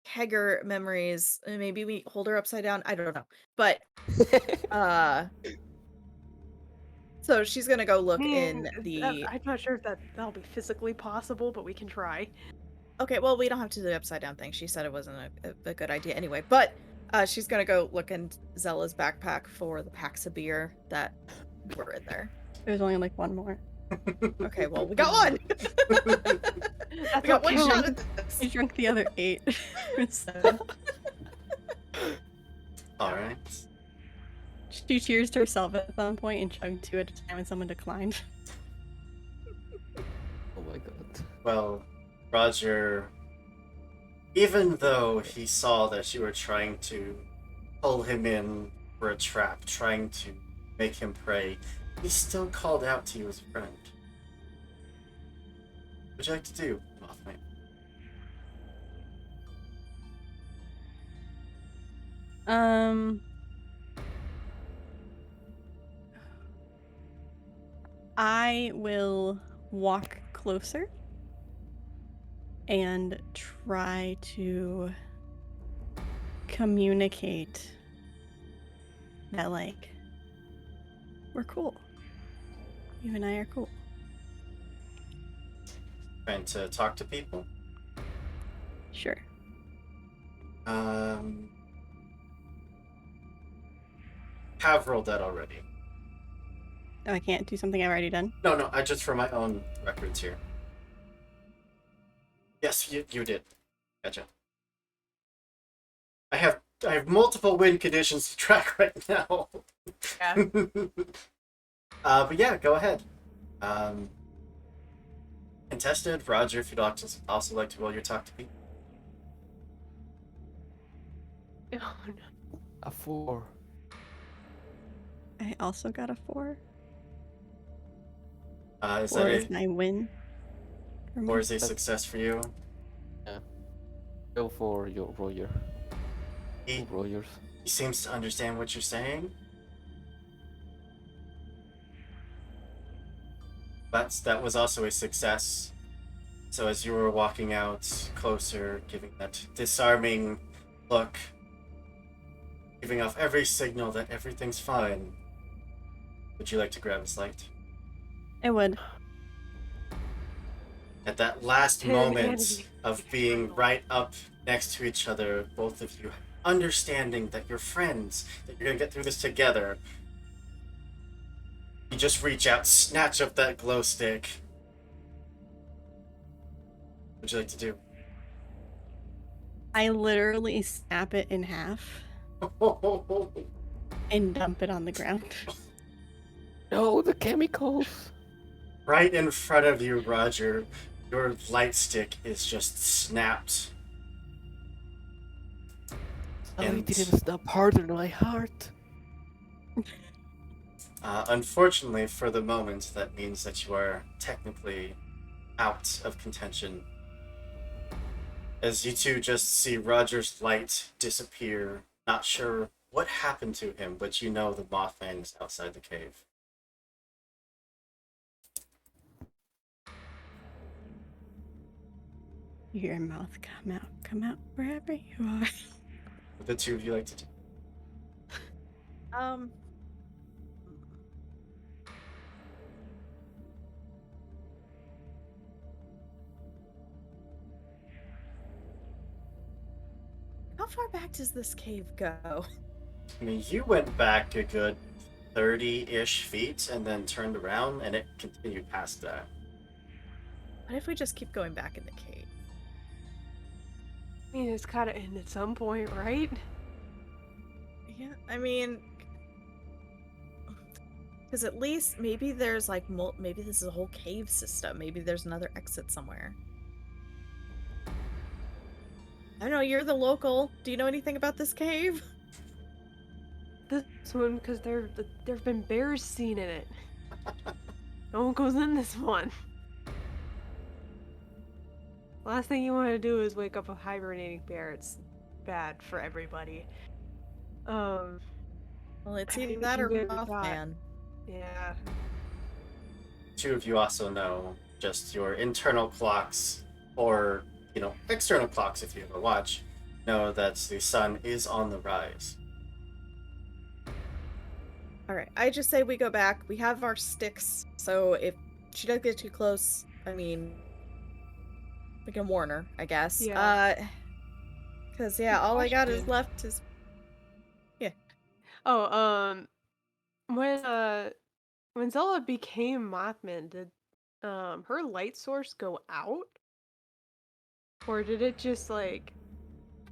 kegger memories. And maybe we hold her upside down. I don't know, but so she's gonna go look in the. I'm not sure if that'll be physically possible, but we can try. Okay, well, we don't have to do the upside down thing. She said it wasn't a good idea anyway. But she's gonna go look in Zella's backpack for the packs of beer that were in there. There's only like one more. Okay, well, we got one. That's We got one okay. shot at this. I drank the other 8 instead. Alright. She cheers to herself at some point and chugged 2 at a time and someone declined. Oh my god. Well, Roger, even though he saw that you were trying to pull him in for a trap, trying to make him pray, he still called out to you as a friend. What would you like to do, Mothman? I will walk closer and try to communicate that, like, we're cool. You and I are cool. Trying to talk to people? Sure. Have rolled that already. Oh, I can't do something I've already done? No, I just for my own records here. Yes, you did. Gotcha. I have multiple win conditions to track right now. Yeah. But yeah, go ahead. Contested, Roger, if you'd also like to roll your talk to people. Oh no. A 4. I also got a 4. Is 4 that is my win. for me. or is a success for you? Go for your Roger. He, Rogers. he seems to understand what you're saying. But that was also a success. So as you were walking out closer, giving that disarming look, giving off every signal that everything's fine, Would you like to grab his light? I would. At that last Tim moment and of being right up next to each other, both of you understanding that you're friends, that you're gonna get through this together, you just reach out, snatch up that glow stick. What would you like to do? I literally snap it in half and dump it on the ground. No, the chemicals. Right in front of you, Roger, your light stick is just snapped. I And didn't snap harder than my heart. unfortunately, for the moment, that means that you are technically out of contention. As you two just see Roger's light disappear, not sure what happened to him, but you know the Mothman is outside the cave. You hear Moth, come out, wherever you are. What the two of you like to do? Um. How far back does this cave go? I mean, you went back a good 30-ish feet and then turned around, and it continued past that. What if we just keep going back in the cave? I mean, it's gotta end at some point, right? Yeah, I mean, because at least maybe there's like maybe this is a whole cave system. Maybe there's another exit somewhere. I don't know. You're the local. Do you know anything about this cave? This one, because there've been bears seen in it. No one goes in this one. Last thing you want to do is wake up a hibernating bear. It's bad for everybody. Well, it's I either think that you or guys thought- Mothman. Yeah. Two of you also know just your internal clocks, or, external clocks if you have a watch, know that the sun is on the rise. All right, I just say we go back. We have our sticks, so if she does get too close, I mean, we can warn her, I guess. Yeah. Because all I got is left is Oh, when Zella became Mothman, did her light source go out? Or did it just like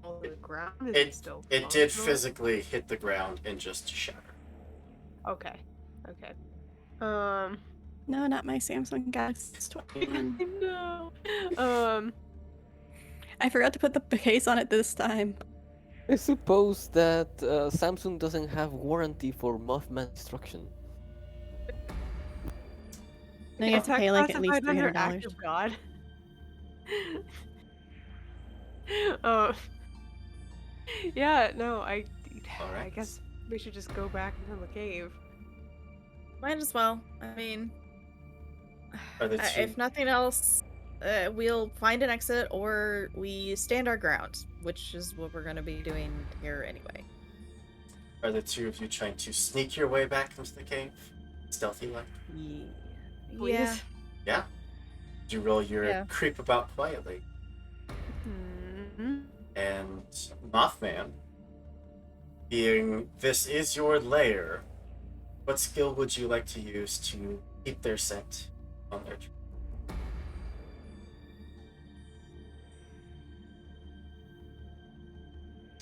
fall to the ground? Is it still It did functional? physically hit the ground and just shatter. Okay. Okay. No, not my Samsung Galaxy S21. No. I forgot to put the case on it this time. I suppose that Samsung doesn't have warranty for Mothman destruction. No, you have Is to that pay like at least classified under $300. act of God? Oh. Yeah, no, I Alright. guess we should just go back into the cave. might as well. I mean, Are the two, if nothing else, we'll find an exit or we stand our ground, which is what we're going to be doing here anyway. are the two of you trying to sneak your way back into the cave? Stealthy like? Yeah. Yeah? Did you roll your Yeah. creep about quietly? Hmm. And Mothman, being this is your lair, what skill would you like to use to keep their scent on their tree?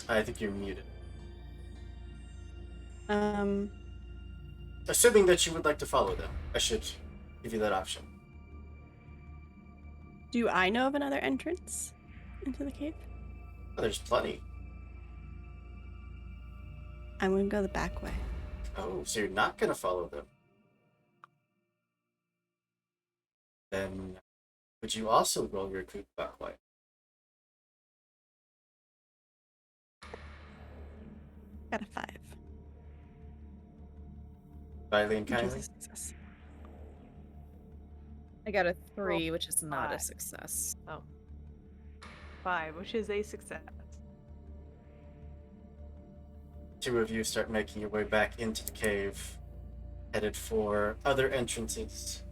I think you're muted. Assuming that you would like to follow them, I should give you that option. Do I know of another entrance into the cave? Oh, there's plenty. I'm gonna go the back way. Oh, so you're not going to follow them. Then would you also roll your creep about quiet? Got a 5. Riley and Which is a Kylie? success. I got a 3, which is not a 5. success. 5, which is a success. Two of you start making your way back into the cave. headed for other entrances.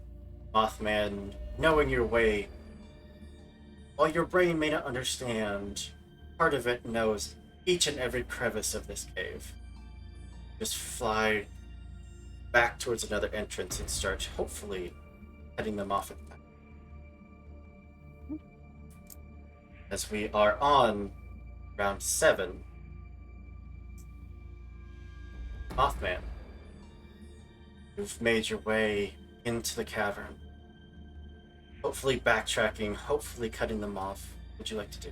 Mothman, knowing your way, while your brain may not understand, part of it knows each and every crevice of this cave. Just fly back towards another entrance and start, hopefully, heading them off at that. As we are on round 7, Mothman, you've made your way into the cavern. Hopefully backtracking, hopefully cutting them off. What would you like to do?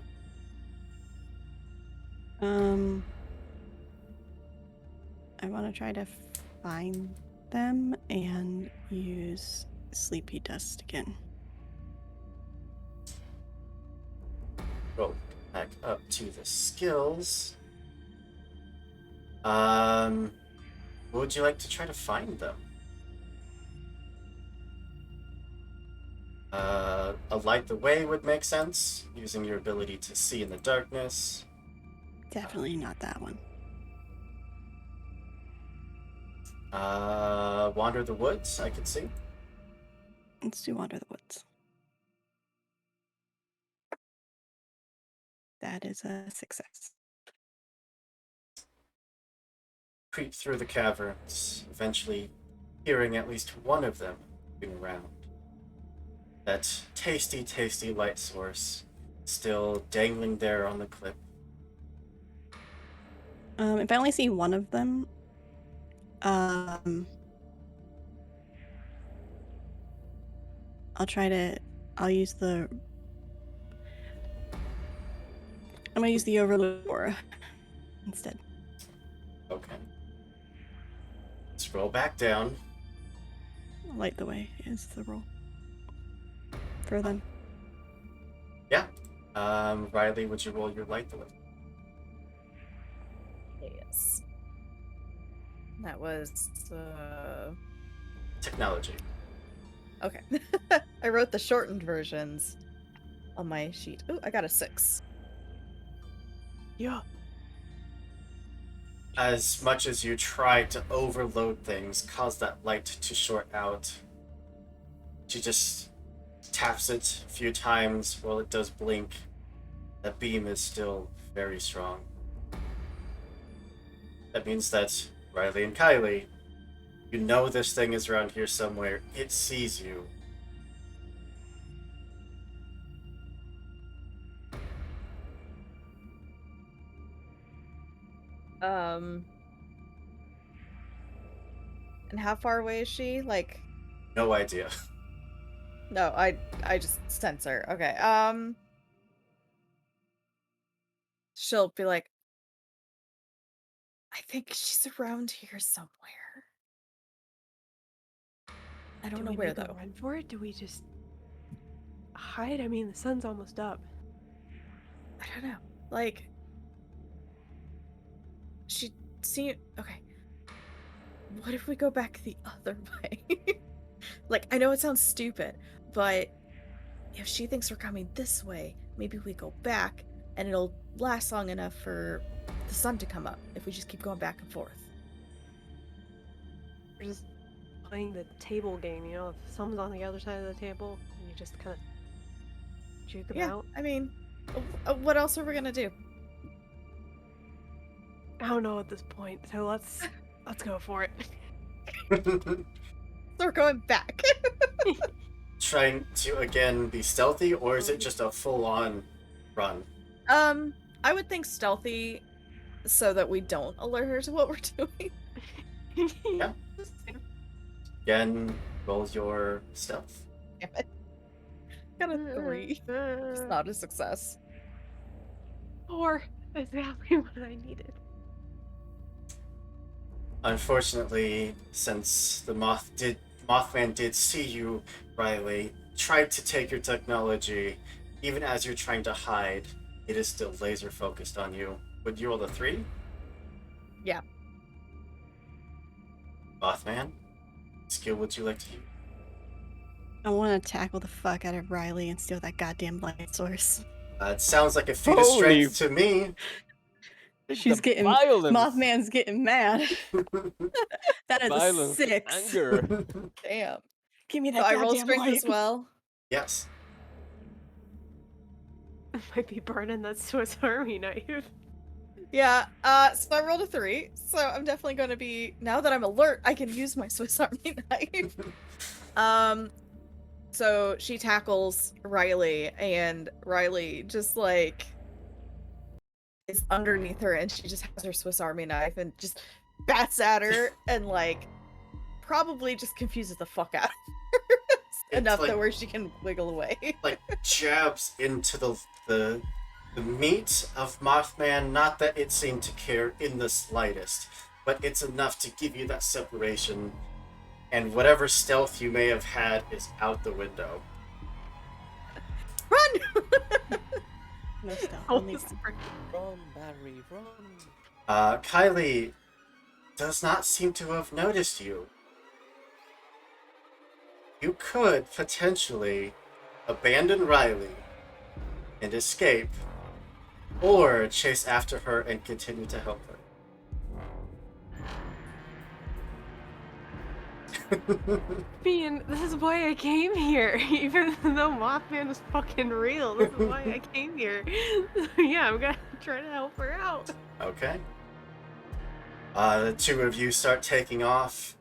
I want to try to find them and use Sleepy Dust again. Go back up to the skills. What would you like to try to find them? A light the way would make sense, using your ability to see in the darkness. Definitely not that one. Wander the woods, I could see. Let's do Wander the Woods. That is a success. Creep through the caverns, eventually hearing at least one of them moving around. That tasty, tasty light source still dangling there on the cliff. If I only see one of them, I'll use the... I'm gonna use the Overload Aura instead. Okay. Scroll back down. Light the Way is the roll for them. Yeah. Riley, would you roll your light the way? Yes. That was Technology. okay. I wrote the shortened versions on my sheet. Oh, I got a 6. Yeah. As much as you try to overload things, cause that light to short out, she just taps it a few times while it does blink. That beam is still very strong. That means that Riley and Kylie, you know this thing is around here somewhere. It sees you. And how far away is she? Like, No idea. no, I just sense her. Okay. She'll be like, I think she's around here somewhere. I don't Do know we where make a though. run for it? Do we just hide? I mean, the sun's almost up. I don't know. Like, she see. Okay. What if we go back the other way? Like, I know it sounds stupid, but if she thinks we're coming this way, maybe we go back and it'll last long enough for the sun to come up if we just keep going back and forth. We're just playing the table game, you know? If someone's on the other side of the table, and you just kind of juke them Yeah, out. I mean, what else are we gonna do? I don't know at this point, so let's go for it. So we're going back. Trying to again be stealthy, or is it just a full-on run? I would think stealthy so that we don't alert her to what we're doing. Yeah. Again, roll your stealth. Damn it. Got a 3. It's not a success. 4. Exactly what I needed. Unfortunately, since the Mothman did see you, Riley, tried to take your technology, even as you're trying to hide, it is still laser focused on you. Would you roll a 3? Yeah. Mothman, skill would you like to use? I want to tackle the fuck out of Riley and steal that goddamn light source. It sounds like a feat of Holy- strength to me. She's The getting violence. Mothman's getting mad. That is a Violence, 6. anger. Damn. Give me So that I roll goddamn strength light. as well. Yes. Might be burning that Swiss Army knife. Yeah, so I rolled a 3, so I'm definitely gonna be, now that I'm alert, I can use my Swiss Army knife. So she tackles Riley, and Riley just, like, is underneath her, and she just has her Swiss Army knife and just bats at her, and, like, probably just confuses the fuck out of her enough like- that where she can wiggle away. Like jabs into the meat of Mothman. Not that it seemed to care in the slightest, but it's enough to give you that separation, and whatever stealth you may have had is out the window. Run! No stealth, Oh, only Run, Barry, run. Kylie does not seem to have noticed you. You could potentially abandon Riley and escape, or chase after her and continue to help her. This is why I came here. Even though Mothman is fucking real, this is why I came here. Yeah, I'm gonna try to help her out. Okay. The two of you start taking off.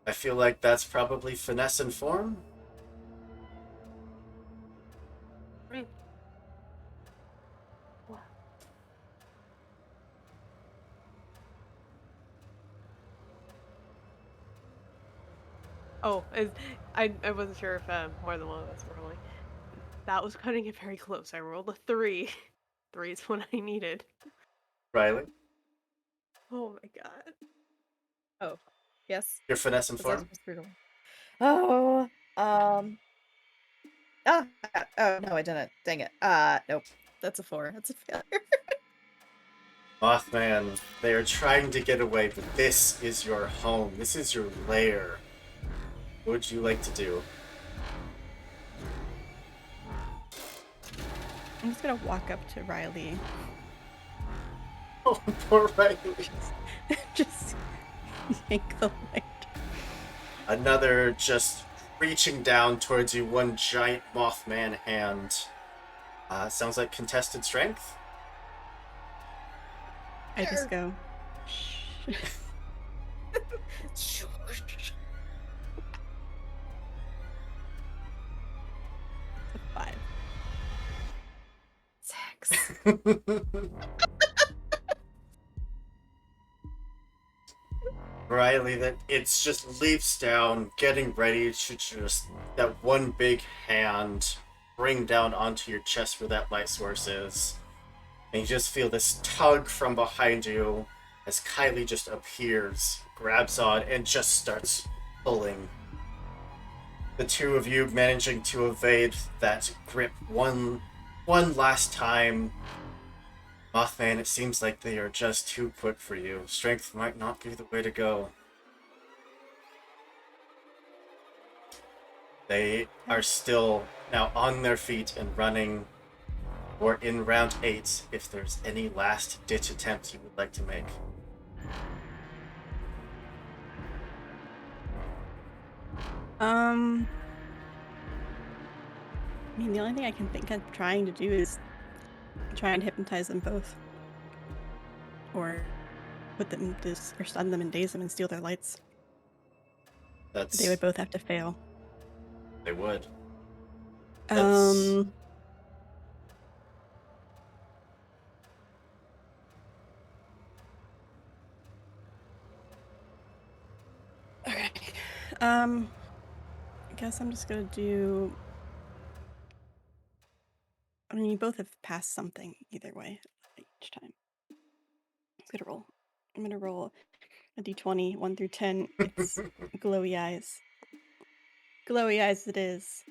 I feel like that's probably finesse and form. Oh, I wasn't sure if more than one of us were rolling. That was cutting it very close. I rolled a 3. 3 is what I needed. Riley, Oh my god. Oh, yes. your finesse and Was I form. supposed to read them? Oh, oh, no, I didn't. Dang it. Nope. That's a 4. That's a failure. Mothman, they are trying to get away, but this is your home. This is your lair. What would you like to do? I'm just gonna walk up to Riley. Oh, poor Riley. Just yank the light. Another just reaching down towards you, one giant Mothman hand. Sounds like contested strength. I just go, shh. It's a 5. 6. Riley, that it's just leaps down, getting ready to just that one big hand bring down onto your chest where that light source is. And you just feel this tug from behind you as Kylie just appears, grabs on, and just starts pulling. The two of you managing to evade that grip one last time. Mothman, it seems like they are just too quick for you. Strength might not be the way to go. They are still now on their feet and running. Or in round 8, if there's any last ditch attempt you would like to make. I mean, the only thing I can think of trying to do is try and hypnotize them both. Or put them or stun them and daze them and steal their lights. That's They would both have to fail. They would. Okay. I guess I'm just gonna do. I mean, you both have passed something either way each time. I'm gonna roll a d20, 1 through 10. It's glowy eyes. Glowy eyes it is.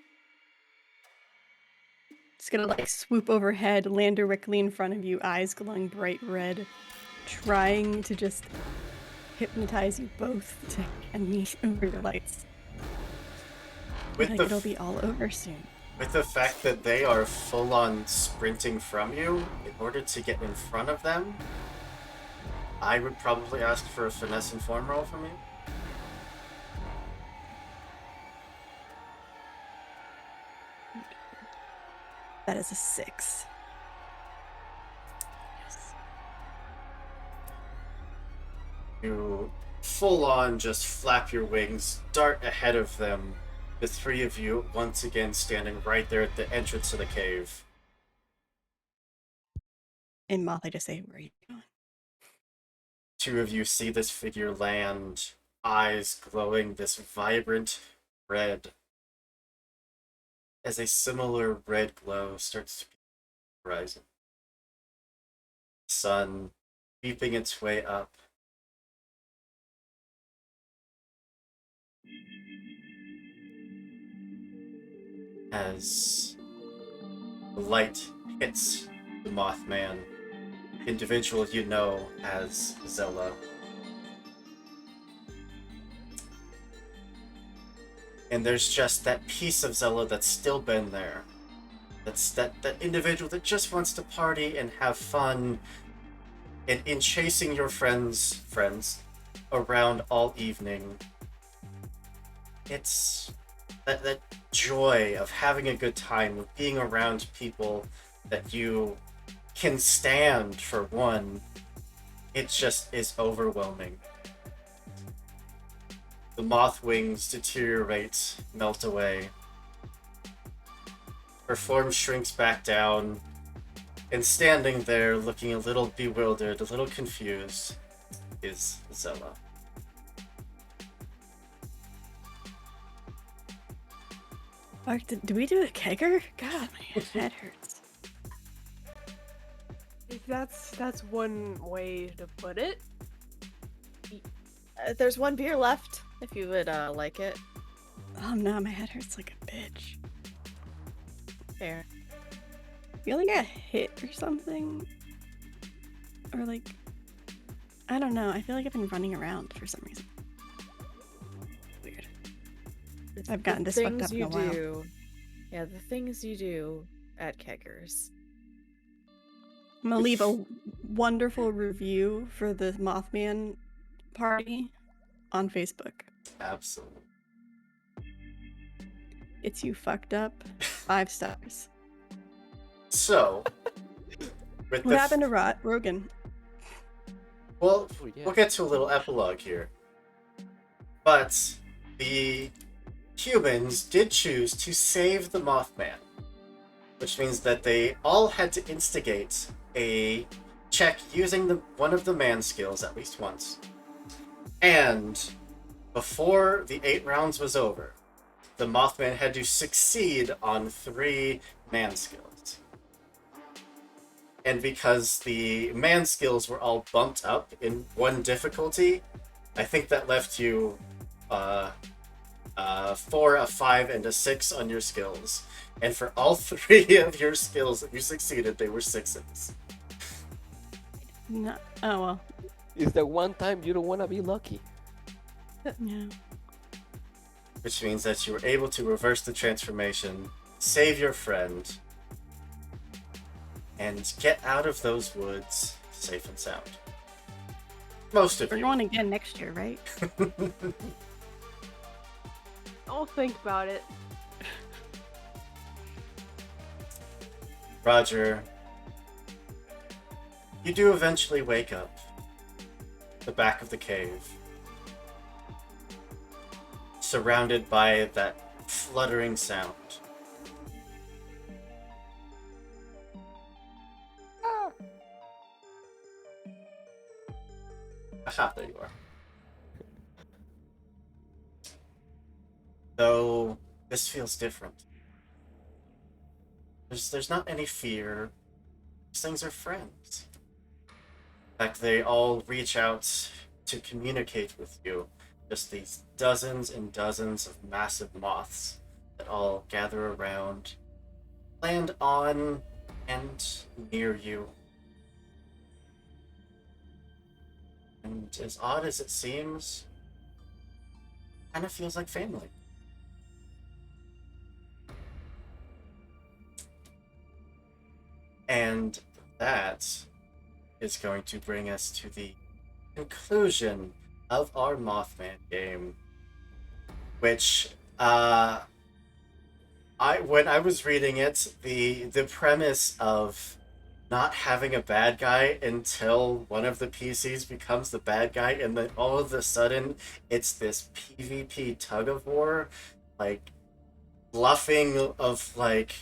It's gonna like swoop overhead, land directly in front of you, eyes glowing bright red, trying to just hypnotize you both to hand me over your lights. With Like it'll be all over soon. With the fact that they are full on sprinting from you, in order to get in front of them, I would probably ask for a finesse inform roll from you. That is a 6. Yes. You full on just flap your wings, dart ahead of them, the three of you once again standing right there at the entrance of the cave. And Moth, I just say, where are you going? Two of you see this figure land, eyes glowing this vibrant red, as a similar red glow starts to be on the horizon. Sun creeping its way up. As the light hits the Mothman, individual you know as Zella. And there's just that piece of Zella that's still been there. That's that individual that just wants to party and have fun, and in chasing your friends around all evening. It's that joy of having a good time, of being around people that you can stand for one. It just is overwhelming. The moth wings deteriorate, melt away. Her form shrinks back down, and standing there looking a little bewildered, a little confused, is Zella. Mark, did we do a kegger? God, my head hurts. That's one way to put it. There's one beer left, if you would like it. Oh no, my head hurts like a bitch. Fair. You only got hit or something? Or like, I don't know. I feel like I've been running around for some reason. Weird. I've gotten this fucked up in a while. Yeah, the things you do at keggers. I'm gonna leave a wonderful review for the Mothman party on Facebook. Absolutely. It's you fucked up. 5 stars. So, with What happened to Rogan? Well, Oh, yeah. we'll get to a little epilogue here. But the humans did choose to save the Mothman, which means that they all had to instigate a check using one of the man skills at least once. And before the 8 rounds was over, the Mothman had to succeed on 3 man skills. And because the man skills were all bumped up in 1 difficulty, I think that left you 4, a 5, and a 6 on your skills. And for all 3 of your skills that you succeeded, they were 6s. No. Oh well. It's the one time you don't want to be lucky. Yeah. Which means that you were able to reverse the transformation, save your friend, and get out of those woods safe and sound. Most of We're you. going again next year, right? I'll think about it. Roger, you do eventually wake up at the back of the cave, surrounded by that fluttering sound. Aha, there you are. Though this feels different. There's not any fear. These things are friends. In fact, they all reach out to communicate with you. Just these dozens and dozens of massive moths that all gather around, land on and near you. And as odd as it seems, kind of feels like family. And that is going to bring us to the conclusion of our Mothman game, which when I was reading it, the premise of not having a bad guy until one of the PCs becomes the bad guy, and then all of a sudden it's this PvP tug of war, like bluffing of like,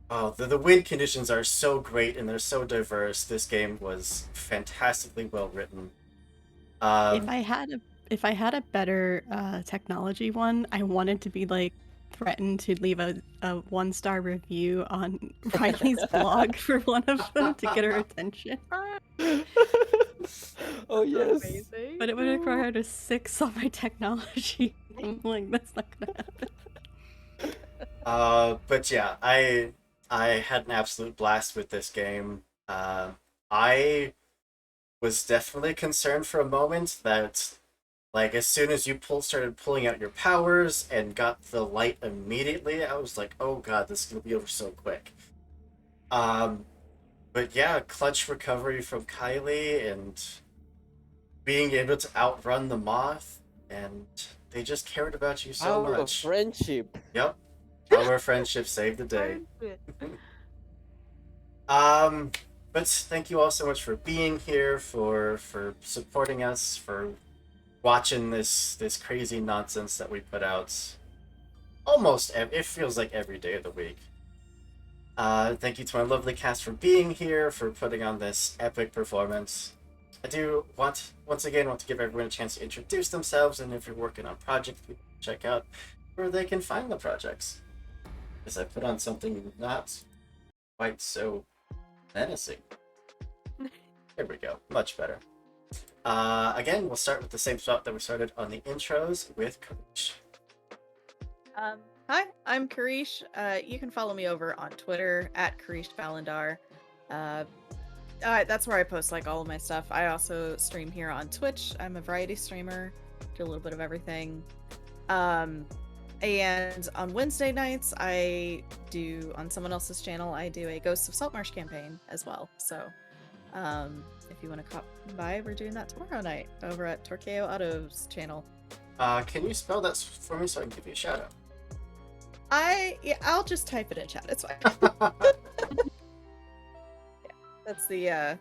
oh, the win conditions are so great and they're so diverse. This game was fantastically well written. If I had a better technology one, I wanted to be like threatened to leave a 1-star review on Riley's blog for one of them to get her attention. Oh yes. Amazing. But it would require a 6 on my technology. I'm like, that's not gonna happen. But yeah, I had an absolute blast with this game. I was definitely concerned for a moment that, like, as soon as you started pulling out your powers and got the light immediately, I was like, oh god, this is gonna be over so quick. But yeah, clutch recovery from Kylie and being able to outrun the Moth, and they just cared about you so Our much. friendship. Yep. Our friendship saved the day. But thank you all so much for being here, for supporting us, for watching this crazy nonsense that we put out it feels like every day of the week. Thank you to my lovely cast for being here, for putting on this epic performance. I do once again want to give everyone a chance to introduce themselves, and if you're working on projects, people can check out where they can find the projects. Because I put on something not quite so menacing. There we go. Much better. Again, we'll start with the same spot that we started on the intros with Karish. Hi, I'm Karish. You can follow me over on Twitter at Karish Valendar. That's where I post like all of my stuff. I also stream here on Twitch. I'm a variety streamer, do a little bit of everything. And on Wednesday nights, I do, on someone else's channel, I do a Ghosts of Saltmarsh campaign as well. So, if you want to come by, we're doing that tomorrow night over at Torqueo Auto's channel. Can you spell that for me so I can give you a shout out? I'll just type it in chat. It's fine. Yeah,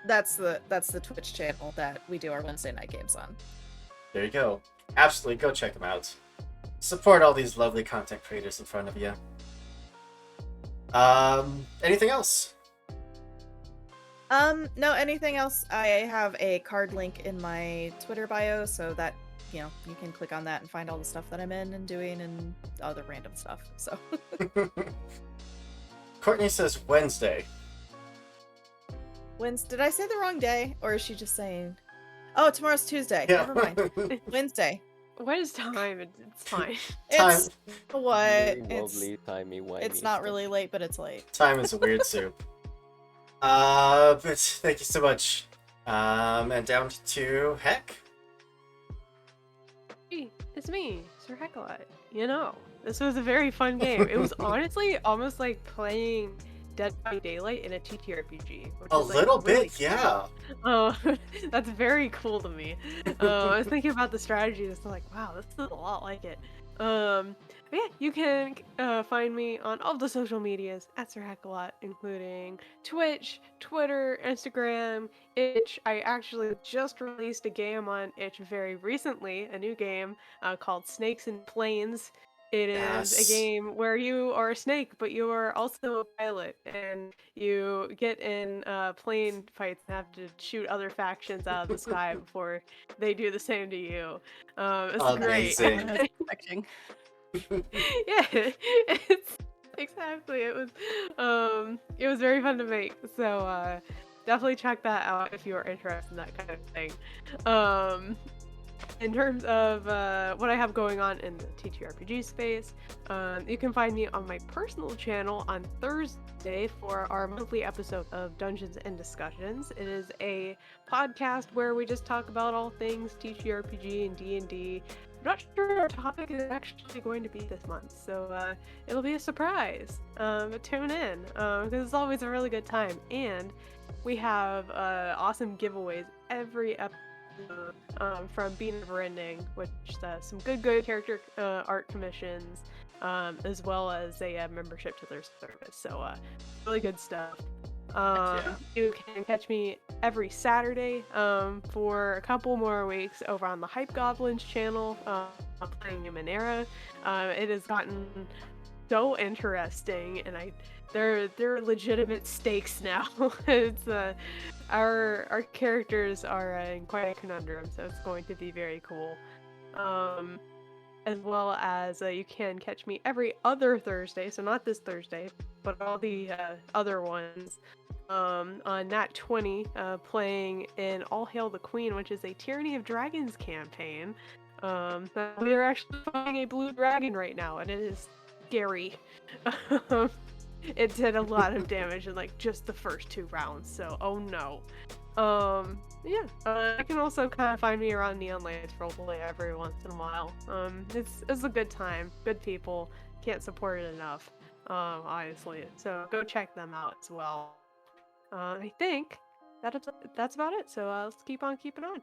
that's the Twitch channel that we do our Wednesday night games on. There you go. Absolutely, go check them out. Support all these lovely content creators in front of you. Anything else? No, anything else? I have a card link in my Twitter bio, so that, you can click on that and find all the stuff that I'm in and doing and other random stuff, so. Courtney says Wednesday. Did I say the wrong day? Or is she just saying... Oh, tomorrow's Tuesday. Yeah. Never mind. Wednesday. What is time? It's fine. It's what? Very It's wobbly, timey-wimey it's not stuff. really late, but it's late. Time is a weird soup. But thank you so much. And down to Heck. Hey, it's me, Sir Heckalot. This was a very fun game. It was honestly almost like playing Dead by Daylight in a TTRPG. A little bit, yeah. Oh, that's very cool to me. I was thinking about the strategy, and it's like, wow, this is a lot like it. But yeah, you can find me on all the social medias at Sir Heckalot, including Twitch, Twitter, Instagram, Itch. I actually just released a game on Itch very recently, a new game called Snakes and Planes. It is Yes. a game where you are a snake, but you are also a pilot, and you get in plane fights and have to shoot other factions out of the sky before they do the same to you. It's Amazing. I was great. expecting. Yeah, it's exactly. It was very fun to make. So definitely check that out if you are interested in that kind of thing. In terms of what I have going on in the TTRPG space, you can find me on my personal channel on Thursday for our monthly episode of Dungeons and Discussions. It is a podcast where we just talk about all things TTRPG and D&D. I'm not sure what our topic is actually going to be this month, so it'll be a surprise. But tune in, because it's always a really good time. And we have awesome giveaways every from Be Never Ending, which does some good character art commissions, as well as a membership to their service. So really good stuff. Yeah. You can catch me every Saturday for a couple more weeks over on the Hype Goblins channel, playing Numenera. It has gotten so interesting, and they're legitimate stakes now. It's our characters are in quite a conundrum, so it's going to be very cool. As well as you can catch me every other Thursday, so not this Thursday, but all the other ones, on Nat 20, playing in All Hail the Queen, which is a Tyranny of Dragons campaign. We are actually fighting a blue dragon right now, and it is scary. It did a lot of damage in like just the first 2 rounds, so oh no. Yeah, I can also kind of find me around Neon Lights roleplay every once in a while. It's a good time, good people, can't support it enough, honestly. So go check them out as well. I think that's about it. So let's keep on keeping on.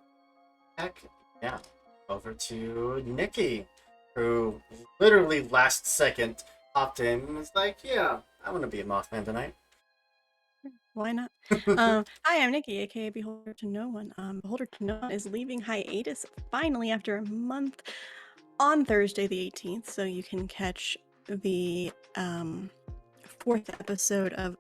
Heck yeah. Over to Nikki, who literally last second hopped in and was like, yeah, I want to be a Mothman tonight. Why not? Hi, I'm Nikki, aka Beholder to No One. Beholder to No One is leaving hiatus finally after a month on Thursday the 18th, so you can catch the 4th episode of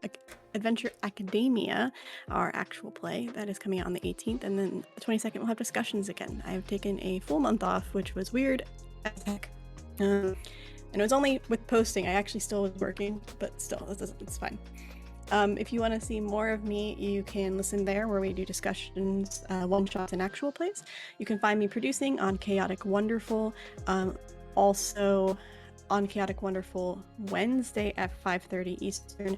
Adventure Academia, our actual play that is coming out on the 18th, and then the 22nd we'll have discussions again. I've taken a full month off, which was weird as heck. And it was only with posting. I actually still was working, but still, it's fine. If you want to see more of me, you can listen there where we do discussions, one-shots, and actual plays. You can find me producing on Chaotic Wonderful. Also on Chaotic Wonderful Wednesday at 5:30 Eastern,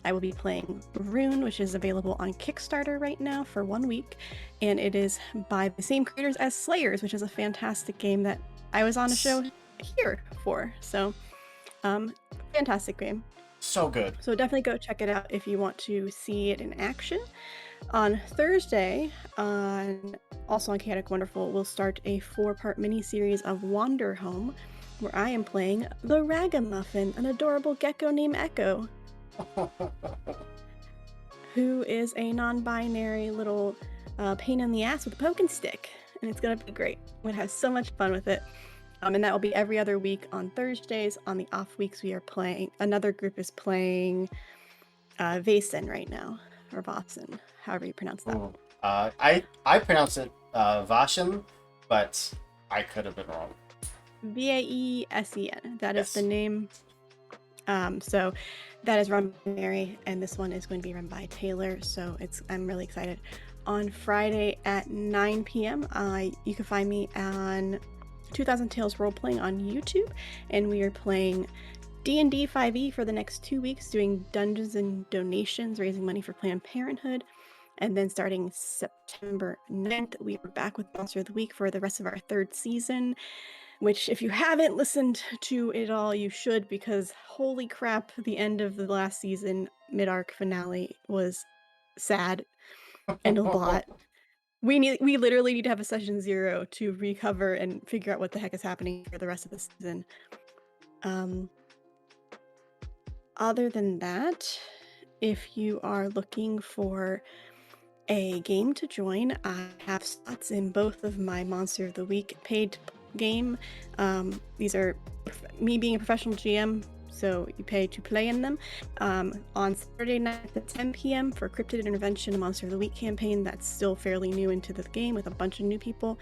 I will be playing Rune, which is available on Kickstarter right now for 1 week. And it is by the same creators as Slayers, which is a fantastic game that I was on a show here for. So, fantastic game. So good. So definitely go check it out if you want to see it in action. On Thursday, also on Chaotic Wonderful, we'll start a 4-part mini-series of Wander Home, where I am playing the Ragamuffin, an adorable gecko named Echo, who is a non-binary little pain in the ass with a poking stick, and it's gonna be great. I'm gonna have so much fun with it. And that will be every other week on Thursdays. On the off weeks, we are playing. Another group is playing Vaesen right now, or Vaesen, however you pronounce that. Ooh. I pronounce it Vashen, but I could have been wrong. Vaesen. That is Yes. the name. So that is run by Mary, and this one is going to be run by Taylor. So I'm really excited. On Friday at 9 p.m., you can find me on 2000 Tales Role-Playing on YouTube, and we are playing D&D 5e for the next 2 weeks, doing dungeons and donations, raising money for Planned Parenthood. And then starting September 9th, we are back with Monster of the Week for the rest of our 3rd season, which if you haven't listened to it all, you should, because holy crap, the end of the last season, mid-arc finale, was sad and a lot. We literally need to have a session 0 to recover and figure out what the heck is happening for the rest of the season. Other than that, if you are looking for a game to join, I have slots in both of my Monster of the Week paid game. These are me being a professional GM, so you pay to play in them. On Saturday night at 10 p.m. for Cryptid Intervention, a Monster of the Week campaign that's still fairly new into the game with a bunch of new people.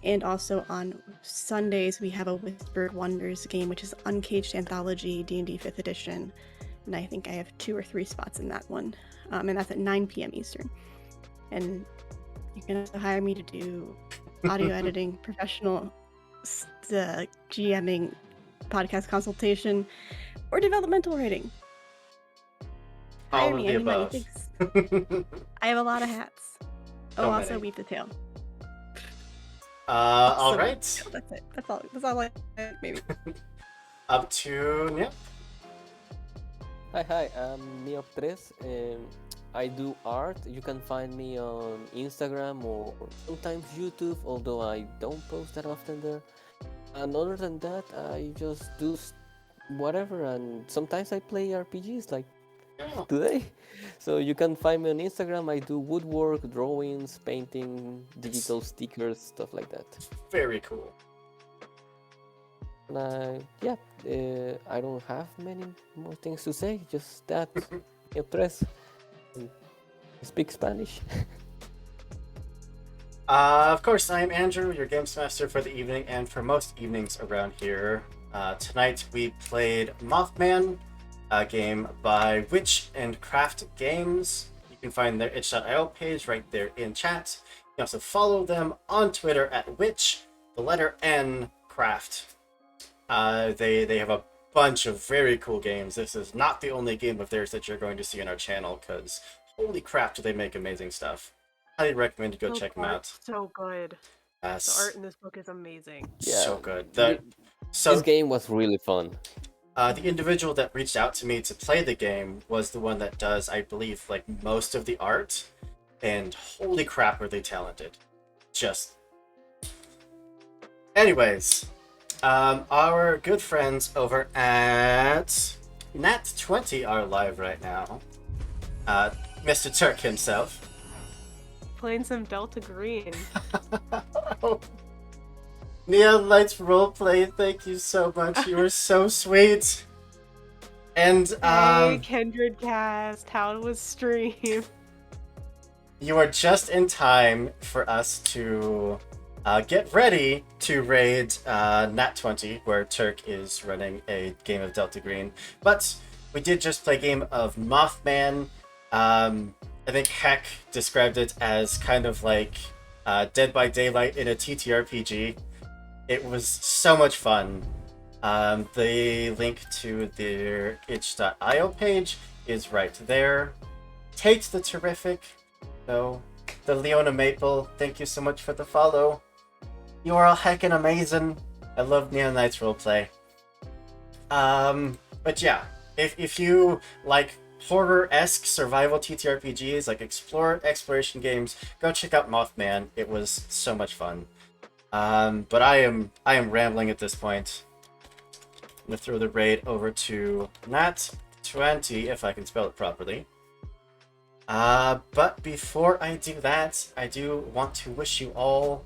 And also on Sundays, we have a Whispered Wonders game, which is Uncaged Anthology D&D 5th edition. And I think I have 2 or 3 spots in that one. And that's at 9 p.m. Eastern. And you can also hire me to do audio editing, professional GMing, podcast consultation, or developmental writing. All Hire of me the any money, above. thanks. I have a lot of hats. Oh, So also many. Weave the Tail. All So, right. That's it. That's all I maybe. Up to Nip. Hi, I'm Neop3. I do art. You can find me on Instagram or sometimes YouTube, although I don't post that often there. And other than that, I just do whatever, and sometimes I play RPGs like Oh, today. So you can find me on Instagram. I do woodwork, drawings, painting, it's digital stickers, stuff like that. very cool. And yeah, I don't have many more things to say. Just that. Eu tres. Speak Spanish. Of course, I'm Andrew, your games master for the evening and for most evenings around here. Tonight we played Mothman, a game by Witch&Craft Games. You can find their itch.io page right there in chat. You can also follow them on Twitter at Witch, the letter N, Craft. They have a bunch of very cool games. This is not the only game of theirs that you're going to see on our channel, because holy crap, do they make amazing stuff. Highly recommend you go check them out. So good. The art in this book is amazing. So Yeah, good. this So game was really fun. the individual that reached out to me to play the game was the one that does, I believe, like most of the art, and holy crap, are they talented! Just. Anyways, our good friends over at Nat20 are live right now. Mr. Turk himself. Playing some Delta Green. Neon Lights roleplay, thank you so much. You were so sweet. And Hey, Kindred Cast, how was stream? you are just in time for us to get ready to raid Nat20, where Turk is running a game of Delta Green. But we did just play a game of Mothman. I think Heck described it as kind of like Dead by Daylight in a TTRPG. It was so much fun. The link to their itch.io page is right there. Tate the Terrific, though, the Leona Maple, thank you so much for the follow. You are all heckin' amazing. I love Neon Knights roleplay. But yeah, if you like horror-esque survival TTRPGs, like exploration games, go check out Mothman. It was so much fun. But I am rambling at this point. I'm gonna throw the raid over to Nat20, if I can spell it properly. But before I do that, I do want to wish you all